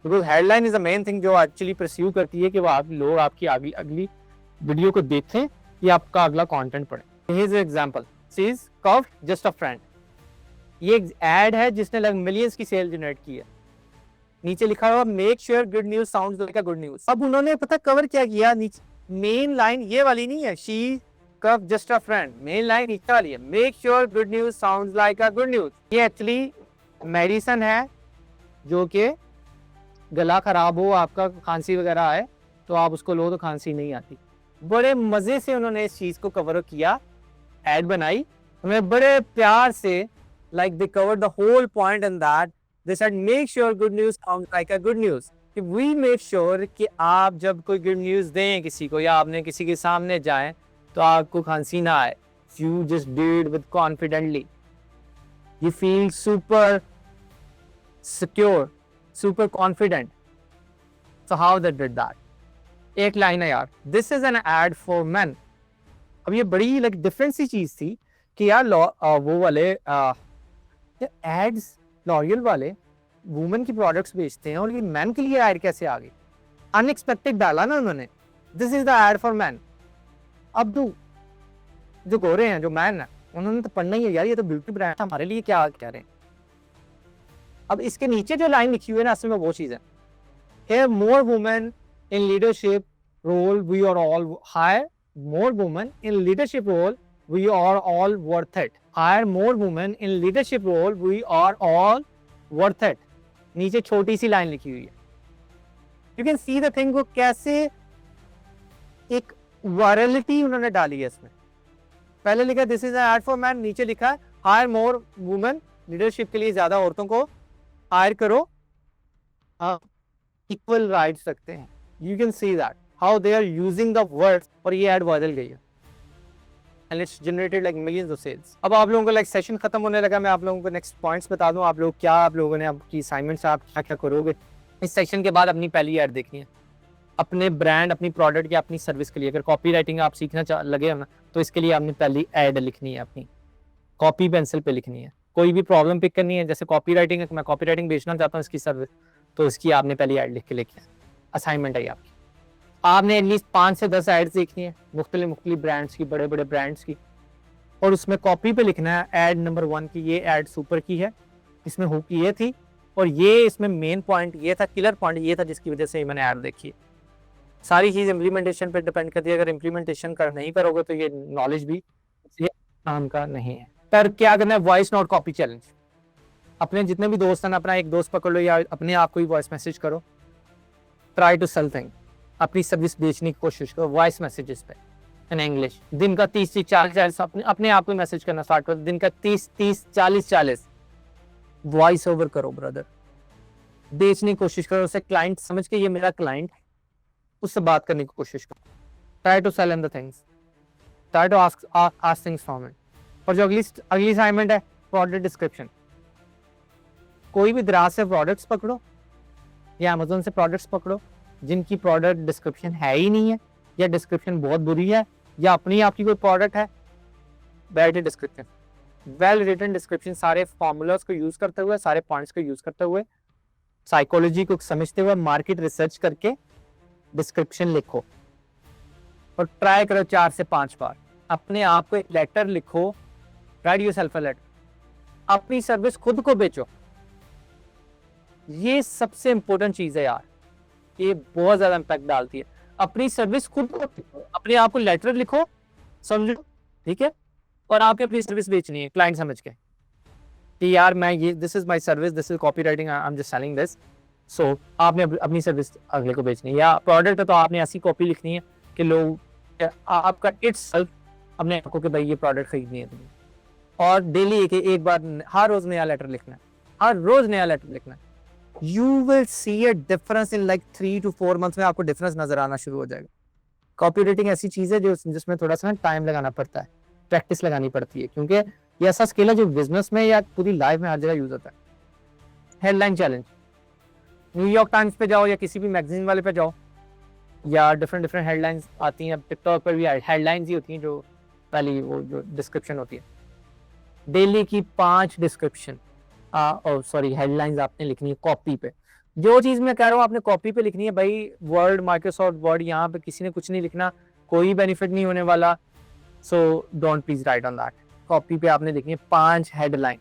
Because headline is the main thing जो एक्चुअली परस्यू करती है कि वो आप लोग आपकी अगली वीडियो को देखें या आपका अगला कंटेंट पढ़ें. Here's an example. She is curve just a friend. ये एक एड है जिसने लाइक मिलियंस की सेल जनरेट की है. नीचे लिखा हुआ make sure good news sounds like a good news. अब उन्होंने पता कवर क्या किया, नीचे मेन लाइन ये वाली नहीं है, she cuff, just a friend. Main line नीचे वाली है, make sure good news sounds like a good news. ये एक्चुअली मेडिसिन है जो कि गला खराब हो, आपका खांसी वगैरह आए तो आप उसको लो तो खांसी नहीं आती। बड़े मजे से उन्होंने इस चीज को कवर किया, एड बनाई, उन्होंने बड़े प्यार से like they covered the whole point in that they said make sure good news sounds like a good news कि we made sure कि आप जब कोई गुड न्यूज दें किसी को या आपने किसी के सामने जाएं तो आपको खांसी ना आए, you just did with confidently, you feel super secure, super confident. So how they did that? एक लाइन है यार, this is an ad for men. अब ये बड़ी लाइक डिफरेंट सी चीज थी कि यार वो वाले एड्स लॉरियल वाले वुमेन की प्रोडक्ट्स बेचते हैं और ये मैन के लिए ऐड कैसे आ गई? अनएक्सपेक्टेड डाला ना उन्होंने, this is the add for man. अब तो जो गोरे हैं, जो मैन है, उन्होंने तो पढ़ना ही है यार, ये तो ब्यूटी ब्रांड हमारे लिए क्या कह रहे हैं। अब इसके नीचे जो लाइन लिखी हुई है ना, असल में वो चीज है, here more women in leadership role, we are all hire more women in leadership role, we are all worth it. Hire more women in leadership role, we are all worth it. नीचे छोटी सी line लिखी हुई है, you can see the thing को कैसे एक virality उन्होंने डाली है इसमें। पहले लिखा this is ad for man, नीचे लिखा हायर मोर वुमेन, लीडरशिप के लिए ज्यादा औरतों को हायर करो, इक्वल राइट्स रखते हैं। You can see that how they are using the word, और ये ऐड बदल गई है and it's generated like millions of sales. अब आप लोगों को लाइक सेशन खत्म होने लगा, मैं आप लोगों को नेक्स्ट पॉइंट्स बता दूं, आप लोग क्या, आप लोगों ने आपकी असाइनमेंट्स आप क्या क्या करोगे। इस सेक्शन के बाद अपनी पहली ऐड देखनी है अपने ब्रांड, अपनी प्रोडक्ट या अपनी सर्विस के लिए। अगर कॉपी राइटिंग आप सीखना लगे ना, तो इसके लिए आपने पहली ऐड लिखनी है, अपनी कॉपी पेंसिल पे लिखनी है। कोई भी प्रॉब्लम पिक करनी है, जैसे कॉपी राइटिंग है, मैं कॉपी राइटिंग बेचना चाहता हूँ इसकी सर्विस, तो इसकी आपने पहली ऐड लिख के लेके असाइनमेंट है आपकी। आपने एटलीस्ट 5 से 10 ऐड सीखनी है मुख्तलिफ ब्रांड्स की, बड़े बड़े ब्रांड्स की, और उसमें कॉपी पे लिखना है ऐड नंबर 1 की, ये ऐड सुपर की है, इसमें हुक ये थी और ये इसमें मेन पॉइंट ये था, किलर पॉइंट ये था जिसकी वजह से मैंने ऐड देखी। सारी चीज़ इम्प्लीमेंटेशन पे डिपेंड करती है, अगर इम्प्लीमेंटेशन नहीं करोगे तो ये नॉलेज भी काम का नहीं है। पर क्या करना है, वॉइस नोट कॉपी चैलेंज। अपने जितने भी दोस्त हैं, अपना एक दोस्त पकड़ लो या अपने आप को ही वॉइस मैसेज करो, ट्राई टू सेल थिंग, अपनी सर्विस बेचने की कोशिश करो वॉइस मैसेजेस पे इन इंग्लिश। दिन का 30 से 40 अपने आप को मैसेज करना स्टार्ट करो, दिन का 30 40 वॉइस ओवर करो ब्रदर, बेचने की कोशिश करो, उसे क्लाइंट समझ के ये मेरा क्लाइंट, उससे बात करने की कोशिश करो। Try to sell in the things, try to ask things from it. और जो अगली असाइनमेंट है, प्रोडक्ट डिस्क्रिप्शन। कोई भी दराज से प्रोडक्ट्स पकड़ो या अमेज़न से प्रोडक्ट्स पकड़ो जिनकी प्रोडक्ट डिस्क्रिप्शन है ही नहीं है, या डिस्क्रिप्शन बहुत बुरी है, या अपनी आपकी कोई प्रोडक्ट है, bad description. Well written description, सारे फॉर्मूलाज को यूज करते हुए, सारे पॉइंट्स को यूज करते हुए, साइकोलॉजी को समझते हुए, मार्केट रिसर्च करके डिस्क्रिप्शन लिखो और ट्राई करो 4 से 5 बार। अपने आप को एक लेटर लिखो, राइट योरसेल्फ अ लेटर, अपनी सर्विस खुद को बेचो। ये सबसे इंपॉर्टेंट चीज है यार, ये बहुत ज्यादा इम्पैक्ट डालती है। अपनी सर्विस खुद को, अपने आप को लेटर लिखो, समझो, ठीक है, और आपके अपनी सर्विस बेचनी है क्लाइंट समझ के कि यार मैं ये, this is my service, this is copy writing, I am just selling this. So आपने अपनी सर्विस अगले को बेचनी है, या प्रोडक्ट है तो आपने ऐसी कॉपी लिखनी है कि लोग आपका इट्सेल्फ अपने आप को कि भाई ये प्रोडक्ट खरीदनी है तुम्हें। और डेली एक बार हर रोज नया लेटर लिखना है, हर रोज नया लेटर लिखना है। You will see a difference in like 3 to 4 months में आपको डिफरेंस नजर आना शुरू हो जाएगा। कॉपी राइटिंग ऐसी चीज है जो जिसमें थोड़ा सा टाइम लगाना पड़ता है, प्रैक्टिस लगानी पड़ती है, क्योंकि ये ऐसा स्किल है जो बिजनेस में या पूरी लाइफ में हर जगह यूज होता है। हेडलाइन चैलेंज, न्यूयॉर्क टाइम्स पे जाओ या किसी भी मैगजीन वाले पे जाओ, या डिफरेंट हेडलाइंस आती हैं, टिकटॉक पर भी हेडलाइंस ही होती हैं जो पहली वो जो डिस्क्रिप्शन होती है। डेली की 5 डिस्क्रिप्शन सॉरी हेडलाइंस आपने लिखनी है कॉपी पे। जो चीज मैं कह रहा हूँ आपने कॉपी पे लिखनी है भाई, वर्ड, माइक्रोसॉफ्ट वर्ड, यहाँ पे किसी ने कुछ नहीं लिखना, कोई बेनिफिट नहीं होने वाला। So don't please right on that. Copy पे आपने लिखनी है 5 हेडलाइन।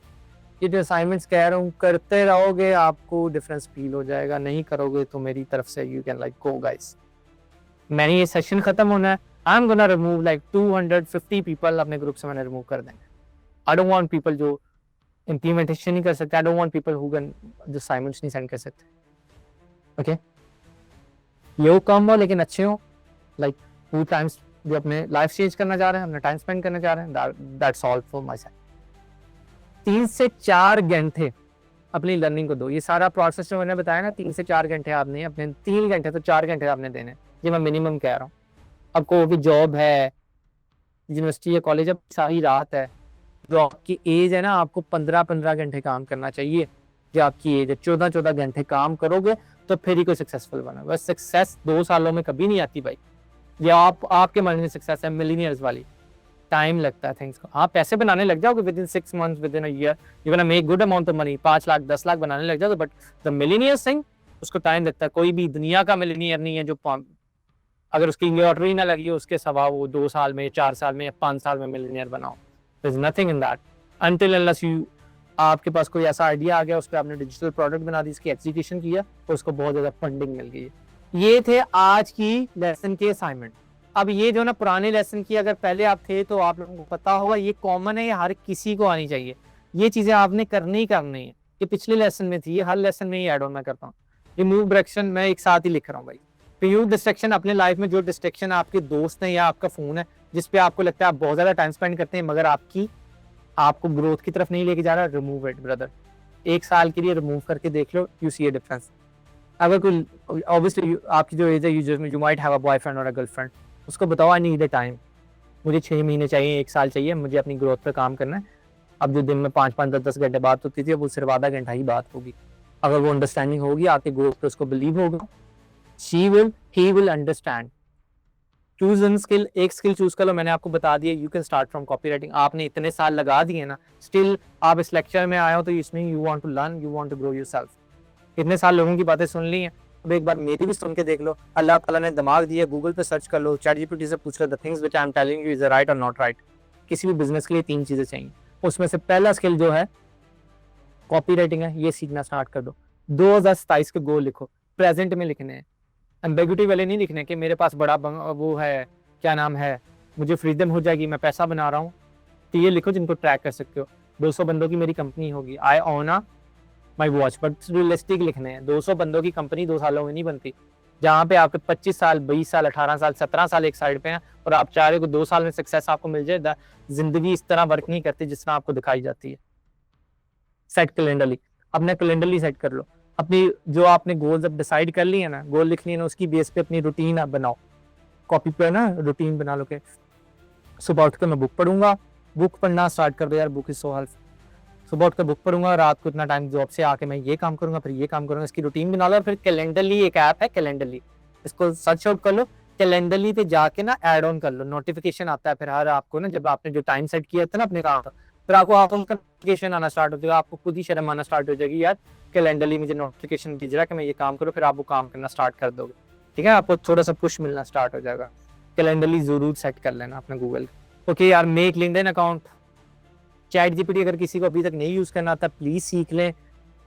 ये जो असाइनमेंट्स कह रहा हूँ करते रहोगे आपको डिफरेंस फील हो जाएगा, नहीं करोगे तो मेरी तरफ से you can like go guys. मैंने ये सेशन खत्म होना है, आई am gonna remove like 250 people अपने ग्रुप से मैंने रिमूव कर देंगे। आई डोंट वांट पीपल जो इम्प्लीमेंटेशन नहीं कर सकते, आई don't want people who can जो असाइनमेंट्स नहीं सेंड कर सकते। ओके, ये कम हो लेकिन अच्छे हो, लाइक टू टाइम्स जो अपने लाइफ चेंज करना चाह रहे हैं, अपना टाइम स्पेंड करना चाह रहे हैं, that's all for my side. 3 से 4 घंटे अपनी लर्निंग को दो। ये सारा प्रोसेस जो मैंने बताया ना, 3 से 4 घंटे आपने अपने, 3 घंटे तो 4 घंटे आपने देने, ये मैं मिनिमम कह रहा हूँ। अब कोई भी जॉब है, यूनिवर्सिटी या कॉलेज, अब सारी रात है, जो आपकी एज है ना, आपको 15-15 घंटे काम करना चाहिए। जो आपकी एज है 14-14 घंटे काम करोगे तो फिर ही कोई सक्सेसफुल बना। बस सक्सेस 2 सालों में कभी नहीं आती भाई। ये आपके मन में सक्सेस है मिलीनियर्स वाली, टाइम लगता है थिंग्स को। आप पैसे बनाने लग जाओगे with in 6 months, with in a year you can make good amount of money, 5 lakh 10 lakh बनाने लग जाओगे। बट द मिलीनियर्स थिंग, उसको टाइम लगता है। कोई भी दुनिया का मिलीनियर नहीं है जो अगर उसकी लॉटरी ना लगी हो उसके सवा वो 2 साल में, 4 साल में या 5 साल में मिलीनियर बनाओ। There is nothing in that until unless you, आपके पास कोई ऐसा आइडिया आ गया, उस पर आपने डिजिटल प्रोडक्ट बना दी, इसकी एग्जीक्यूशन किया और उसको बहुत ज़्यादा फंडिंग मिल गई है। ये थे आज की लेसन के असाइनमेंट। अब ये जो ना पुराने लेसन की अगर पहले आप थे तो आप लोगों को पता होगा, ये कॉमन है, ये हर किसी को आनी चाहिए। ये चीज़ें आपने करनी ही करनी है। ये पिछले लेसन में थी, ये हर लेसन में ही ऐड ऑन मैं करता हूँ। रिमूव डायरेक्शन मैं एक साथ ही लिख रहा हूँ भाई। रिमूव डिस्ट्रैक्शन, अपने लाइफ में जो डिस्ट्रैक्शन आपके दोस्त हैं या आपका फ़ोन है जिस पे आपको लगता है आप बहुत ज़्यादा टाइम स्पेंड करते हैं मगर आपको ग्रोथ की तरफ नहीं लेके जा रहा, रिमूव इट ब्रदर। 1 साल के लिए रिमूव करके देख लो, यू सी अ डिफरेंस। अगर कोई ऑब्वियसली आपकी जो एज है, you might have a boyfriend और अ गर्लफ्रेंड, उसको बताओ आई नीड अ टाइम, मुझे 6 महीने चाहिए, 1 साल चाहिए, मुझे अपनी ग्रोथ पर काम करना है। अब जो दिन में 5-5 10-10 घंटे बात होती थी, अब वो सिर्फ आधा घंटा ही बात होगी। अगर वो अंडरस्टैंडिंग होगी, आपके ग्रोथ पे उसको बिलीव होगा, he will understand. Choose one skill, एक स्किल चूज कर लो। मैंने आपको बता दिया, you can start from copywriting. आपने इतने साल लगा दिए ना, स्टिल आप इस लेक्चर में आए हो तो इसमें you want to learn, you want to grow yourself. इतने साल लोगों की बातें सुन ली हैं, अब एक बार मेरी भी सुन के देख लो। अल्लाह ताला ने दिमाग दिया, गूगल पे सर्च कर लो, चैट जीपीटी से पूछ लो, the things which I am telling you is right और नॉट राइट। किसी भी बिजनेस के लिए 3 चीजें चाहिए, उसमें से पहला स्किल जो है कॉपीराइटिंग है, ये सीखना स्टार्ट कर दो। 2027 के गोल लिखो, प्रेजेंट में लिखने हैं, एम्बिग्यूटी वाले नहीं लिखने कि मेरे पास बड़ा वो है, क्या नाम है, मुझे फ्रीडम हो जाएगी, मैं पैसा बना रहा हूँ। तो ये लिखो जिनको ट्रैक कर सकते हो। 200 बंदों की मेरी कंपनी होगी, I own my watch, but realistic लिखने हैं। 200 बंदों की कंपनी 2 सालों में नहीं बनती। जहाँ पे आपके 25 साल 20 साल 18 साल 17 साल एक साइड पे हैं और आप चाह रहे हो 2 साल में सक्सेस आपको मिल जाए, जिंदगी इस तरह वर्क नहीं करती जिस तरह आपको दिखाई जाती है। सेट कैलेंडरली, अपने कैलेंडरली सेट कर लो। अपनी जो आपने गोल्स अब डिसाइड कर लिए ना, गोल लिख लिए ना, उसकी बेस पे अपनी रूटीन आप बनाओ। कॉपी पे ना रूटीन बना लो के सुबह उठ कर मैं बुक पढ़ूंगा, बुक पढ़ना स्टार्ट कर दो यार, बुक इज सो हेल्प। सुबह उठ कर बुक पढ़ूंगा, रात को इतना टाइम जॉब से आके मैं ये काम करूंगा, फिर ये काम करूंगा, इसकी रूटीन बना लो। फिर कैलेंडरली एक ऐप है कैलेंडरली, इसको सर्च आउट कर लो। कैलेंडरली पे जाके ना ऐड ऑन कर लो, नोटिफिकेशन आता है फिर हर आपको ना, जब आपने जो टाइम सेट किया था ना अपने काम का, फिर आपको नोटिफिकेशन आना स्टार्ट हो जाएगा। आपको खुद ही शर्म आना स्टार्ट हो जाएगी, यार कैलेंडरली मुझे नोटिफिकेशन भेज रहा है कि मैं ये काम करूँ, फिर आप वो काम करना स्टार्ट कर दोगे। ठीक है, आपको थोड़ा सा पुश मिलना स्टार्ट हो जाएगा। कैलेंडरली जरूर सेट कर लेना अपने गूगल। ओके यार, make LinkedIn account. Chat GPT अगर किसी को अभी तक नहीं यूज़ करना आता, प्लीज़ सीख लें।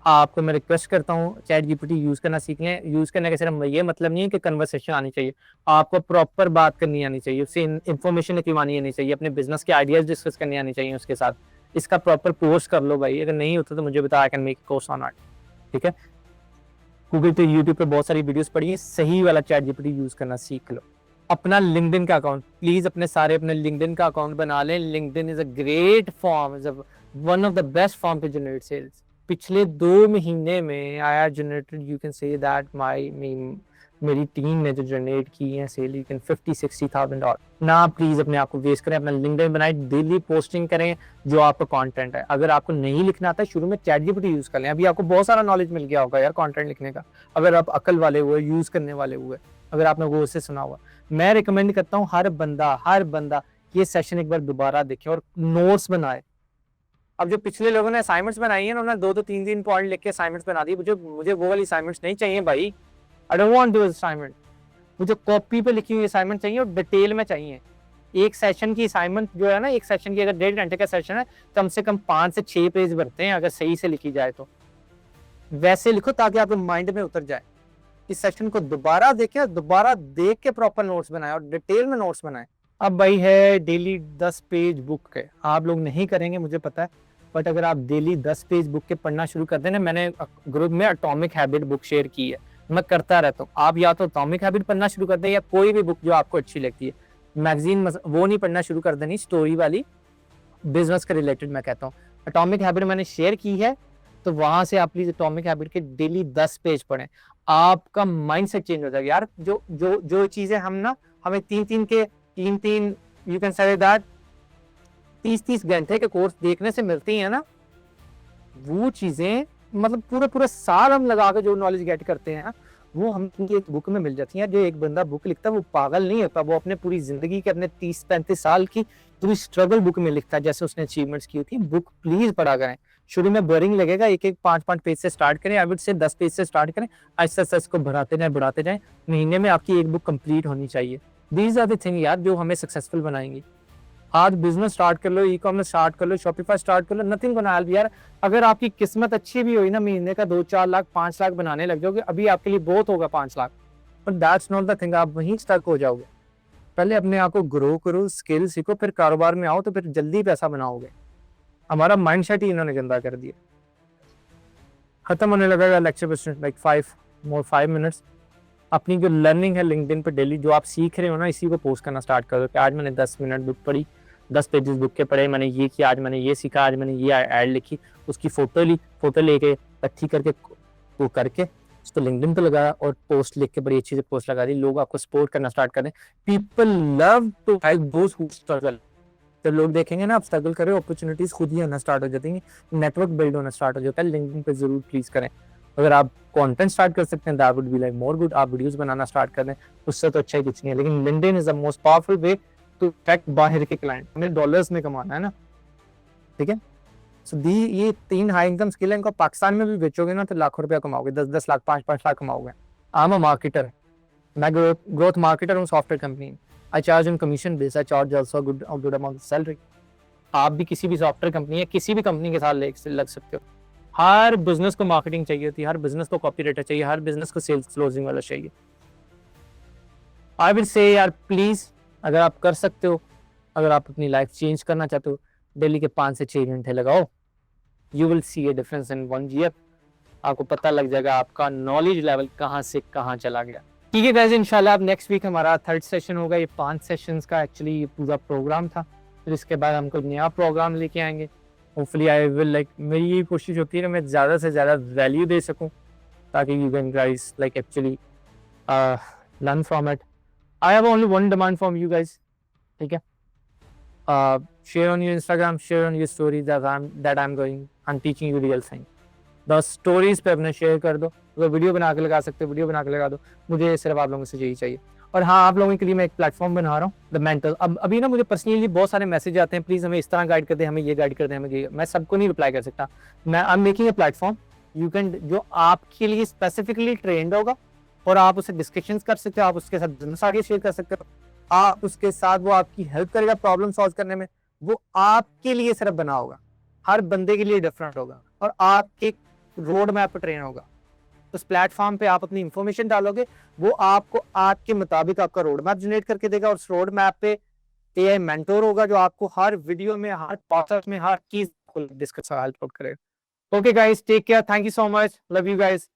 आपको मैं रिक्वेस्ट करता हूँ चैट जीपीटी यूज़ करना सीख लें। यूज़ करने का सिर्फ ये मतलब नहीं है कि कन्वर्सेशन आनी चाहिए, आपको प्रॉपर बात करनी आनी चाहिए, उससे इन्फॉर्मेशन निकलवानी आनी चाहिए, अपने बिजनेस के आइडियाज़ डिस्कस करनी आनी चाहिए उसके साथ। इसका प्रॉपर कोर्स कर लो भाई, अगर नहीं होता तो मुझे बता, I can make course on it. ठीक है, गूगल पे यूट्यूब पे बहुत सारी वीडियोस पढ़िए, सही वाला चैट जीपीटी यूज़ करना सीख लो। अपना लिंक्डइन का अकाउंट प्लीज अपने लिंक्डइन का अकाउंट बना लें। LinkedIn is a great form, is one of the best form to generate sales. पिछले 2 महीने में I generated, you can say that मेरी टीम ने जो जनरेट की है सेल, यू कैन 50-60,000 डॉलर ना। प्लीज अपने आप को वेस्ट करें, अपना लिंक्डइन बनाए, डेली पोस्टिंग करें जो आपका कंटेंट है। अगर आपको नहीं लिखना आता, शुरू में चैट जीपीटी यूज कर लें। अभी आपको बहुत सारा नॉलेज मिल गया होगा यार कंटेंट लिखने का, अगर आप अकल वाले हुए, यूज करने वाले हुए, अगर आपने वो उससे सुना हुआ। मैं रिकमेंड करता हूँ हर बंदा ये सेशन एक बार दोबारा देखे और नोट्स बनाए। अब जो पिछले लोगों ने असाइनमेंट्स बनाई है ना, उन्होंने 2-2 3-3 पॉइंट लिख के असाइनमेंट्स बना दी। मुझे वो वाली असाइनमेंट्स नहीं चाहिए भाई। I don't want to assignment. मुझे कॉपी पे लिखी हुई असाइनमेंट चाहिए और डिटेल में चाहिए। एक सेशन की असाइनमेंट जो है ना, एक सेशन की अगर 1.5 घंटे का सेशन है, कम से कम 5 से 6 पेज भरते हैं अगर सही से लिखी जाए तो। वैसे लिखो ताकि आपके माइंड में उतर जाए। इस सेशन को दोबारा देखें, दोबारा देख के प्रॉपर नोट्स बनाए और डिटेल में नोट्स बनाए। अब भाई है डेली 10 पेज बुक के, आप लोग नहीं करेंगे मुझे पता है, बट अगर आप डेली 10 पेज बुक के पढ़ना शुरू कर देना, मैंने ग्रुप में एटॉमिक हैबिट बुक शेयर की है, मैं करता रहता हूँ, आप या तो एटॉमिक हैबिट पढ़ना शुरू कर दें या कोई भी बुक जो आपको अच्छी लगती है, मैगजीन वो नहीं पढ़ना शुरू कर देनी, स्टोरी वाली, बिजनेस के रिलेटेड मैं कहता हूँ। एटॉमिक हैबिट मैंने शेयर की है, तो वहां से आप प्लीज एटॉमिक हैबिट के डेली 10 पेज पढ़ें, आपका माइंडसेट चेंज हो जाएगा यार। जो चीजें हम ना, हमें तीन यू कैन से दैट 30 घंटे के कोर्स देखने से मिलती है ना, वो चीजें मतलब पूरे साल हम लगा के जो नॉलेज गेट करते हैं वो हम एक बुक में मिल जाती है। जो एक बंदा बुक लिखता है वो पागल नहीं होता, वो अपने पूरी जिंदगी के अपने 30-35 साल की पूरी स्ट्रगल बुक में लिखता है, जैसे उसने अचीवमेंट्स की होती है। बुक प्लीज पढ़ा करें, शुरू में बोरिंग लगेगा, एक 5 पेज से स्टार्ट करें, आई वुड से 10 पेज से स्टार्ट करें, ऐसा इसको बढ़ाते जाए, महीने में आपकी एक बुक कंप्लीट होनी चाहिए। दीज आर द थिंग यार जो हमें सक्सेसफुल बनाएंगी। आज बिजनेस स्टार्ट कर लो, ई कॉमर्स स्टार्ट कर लो, शॉपिफाई स्टार्ट कर लो, नथिंग बना यार। अगर आपकी किस्मत अच्छी भी हुई ना, महीने का 2-4 लाख 5 लाख बनाने लग जाओगे, अभी आपके लिए बहुत होगा 5 lakh, but that's not the thing, आप वहीं स्टक हो जाओगे। पहले अपने आप को ग्रो करो, स्किल सीखो, फिर कारोबार में आओ तो फिर जल्दी पैसा बनाओगे। हमारा माइंडसेट ही इन्होंने गंदा कर दिया। खत्म होने लगेगा लेक्चर, लाइक 5 मिनट्स। अपनी जो लर्निंग है लिंक्डइन पे डेली जो आप सीख रहे हो ना, इसी को पोस्ट करना स्टार्ट कर दो कि आज मैंने 10 मिनट बुक पढ़ी, 10 पेजेस बुक के पढ़े, मैंने ये किया, आज मैंने ये सीखा, आज मैंने ये ऐड लिखी, उसकी फोटो लेके इकट्ठी करके वो करके उसको लिंक्डइन पे लगाया और पोस्ट लिख के बड़ी अच्छी से पोस्ट लगा दी। लोग आपको सपोर्ट करना स्टार्ट कर दें। People love to help those who struggle. जब लोग देखेंगे ना आप स्ट्रगल कर रहे हो, अपॉर्चुनिटीज खुद ही आना स्टार्ट हो जाती हैं, नेटवर्क बिल्ड होना स्टार्ट हो जाता है। लिंक्डइन पे जरूर प्लीज करें। अगर आप कंटेंट स्टार्ट कर सकते हैं that would be like more good. आप वीडियोस बनाना स्टार्ट कर दें, उससे तो अच्छा ही कुछ नहीं है। लेकिन LinkedIn is the most powerful way to attract बाहर के क्लाइंट। हमें डॉलर्स में कमाना है ना, ठीक है। सो ये 3 हाई इनकम स्किल है, इनको पाकिस्तान में भी बेचोगे ना तो लाखों रुपया कमाओगे, 10-10 लाख 5-5 लाख कमाओगे। आई एम अ मार्केटर, मैं ग्रोथ मार्केटर हूँ software company. I charge on commission base, I charge also good amount of salary. आप भी किसी भी सॉफ्टवेयर कंपनी या किसी भी कंपनी के साथ लग सकते हो। हर बिजनेस को मार्केटिंग चाहिए होती है, हर बिजनेस को कॉपी राइटर चाहिए, हर बिजनेस को सेल्स क्लोजिंग वाला चाहिए। आई विल से यार प्लीज, अगर आप कर सकते हो, अगर आप अपनी लाइफ चेंज करना चाहते हो, डेली के 5 से 6 घंटे लगाओ, you will see A difference in 1 year. आपको पता लग जाएगा आपका नॉलेज लेवल कहाँ से कहाँ चला गया। ठीक है गाइस, इंशाल्लाह अब नेक्स्ट वीक हमारा 3rd सेशन होगा। ये 5 सेशंस का एक्चुअली ये पूरा प्रोग्राम था, फिर इसके बाद हम कोई नया प्रोग्राम लेके आएंगे। होपफुली आई विल लाइक, मेरी ये कोशिश होती है कि मैं ज़्यादा से ज़्यादा वैल्यू दे सकूं ताकि you can guys like actually learn from it. I have only one demand from you guys, ठीक है। Share on your Instagram, share on your stories that I am teaching you real thing. 10 stories पे अपने share कर दो, अगर video बना के लगा सकते हो वीडियो बना के लगा दो। मुझे सिर्फ आप लोगों से यही चाहिए। और हाँ, आप लोगों के लिए मैं एक प्लेटफॉर्म बना रहा हूँ, द मेंटर। अब अभी ना मुझे पर्सनली बहुत सारे मैसेज आते हैं, प्लीज़ हमें इस तरह गाइड कर दें, हमें ये गाइड कर दें, हमें ये। मैं सबको नहीं रिप्लाई कर सकता। मैं I am making a platform, you can, जो आपके लिए स्पेसिफिकली ट्रेंड होगा और आप उससे डिस्कशन कर सकते हो, आप उसके साथ बिजनेस आगे शेयर कर सकते हो, आप उसके साथ, वो आपकी हेल्प करेगा प्रॉब्लम सॉल्व करने में। वो आपके लिए सिर्फ बना होगा, हर बंदे के लिए डिफरेंट होगा और आपके रोड मैप पर ट्रेन होगा। उस प्लेटफॉर्म पे आप अपनी इंफॉर्मेशन डालोगे, वो आपको आपके मुताबिक आपका रोड मैप जनरेट करके देगा और उस रोड मैप पे एआई मेंटोर होगा जो आपको हर वीडियो में, हर प्रोसेस में, हर चीज को डिस्कस हेल्प करेगा। Okay guys, take care, thank you so much, love you guys.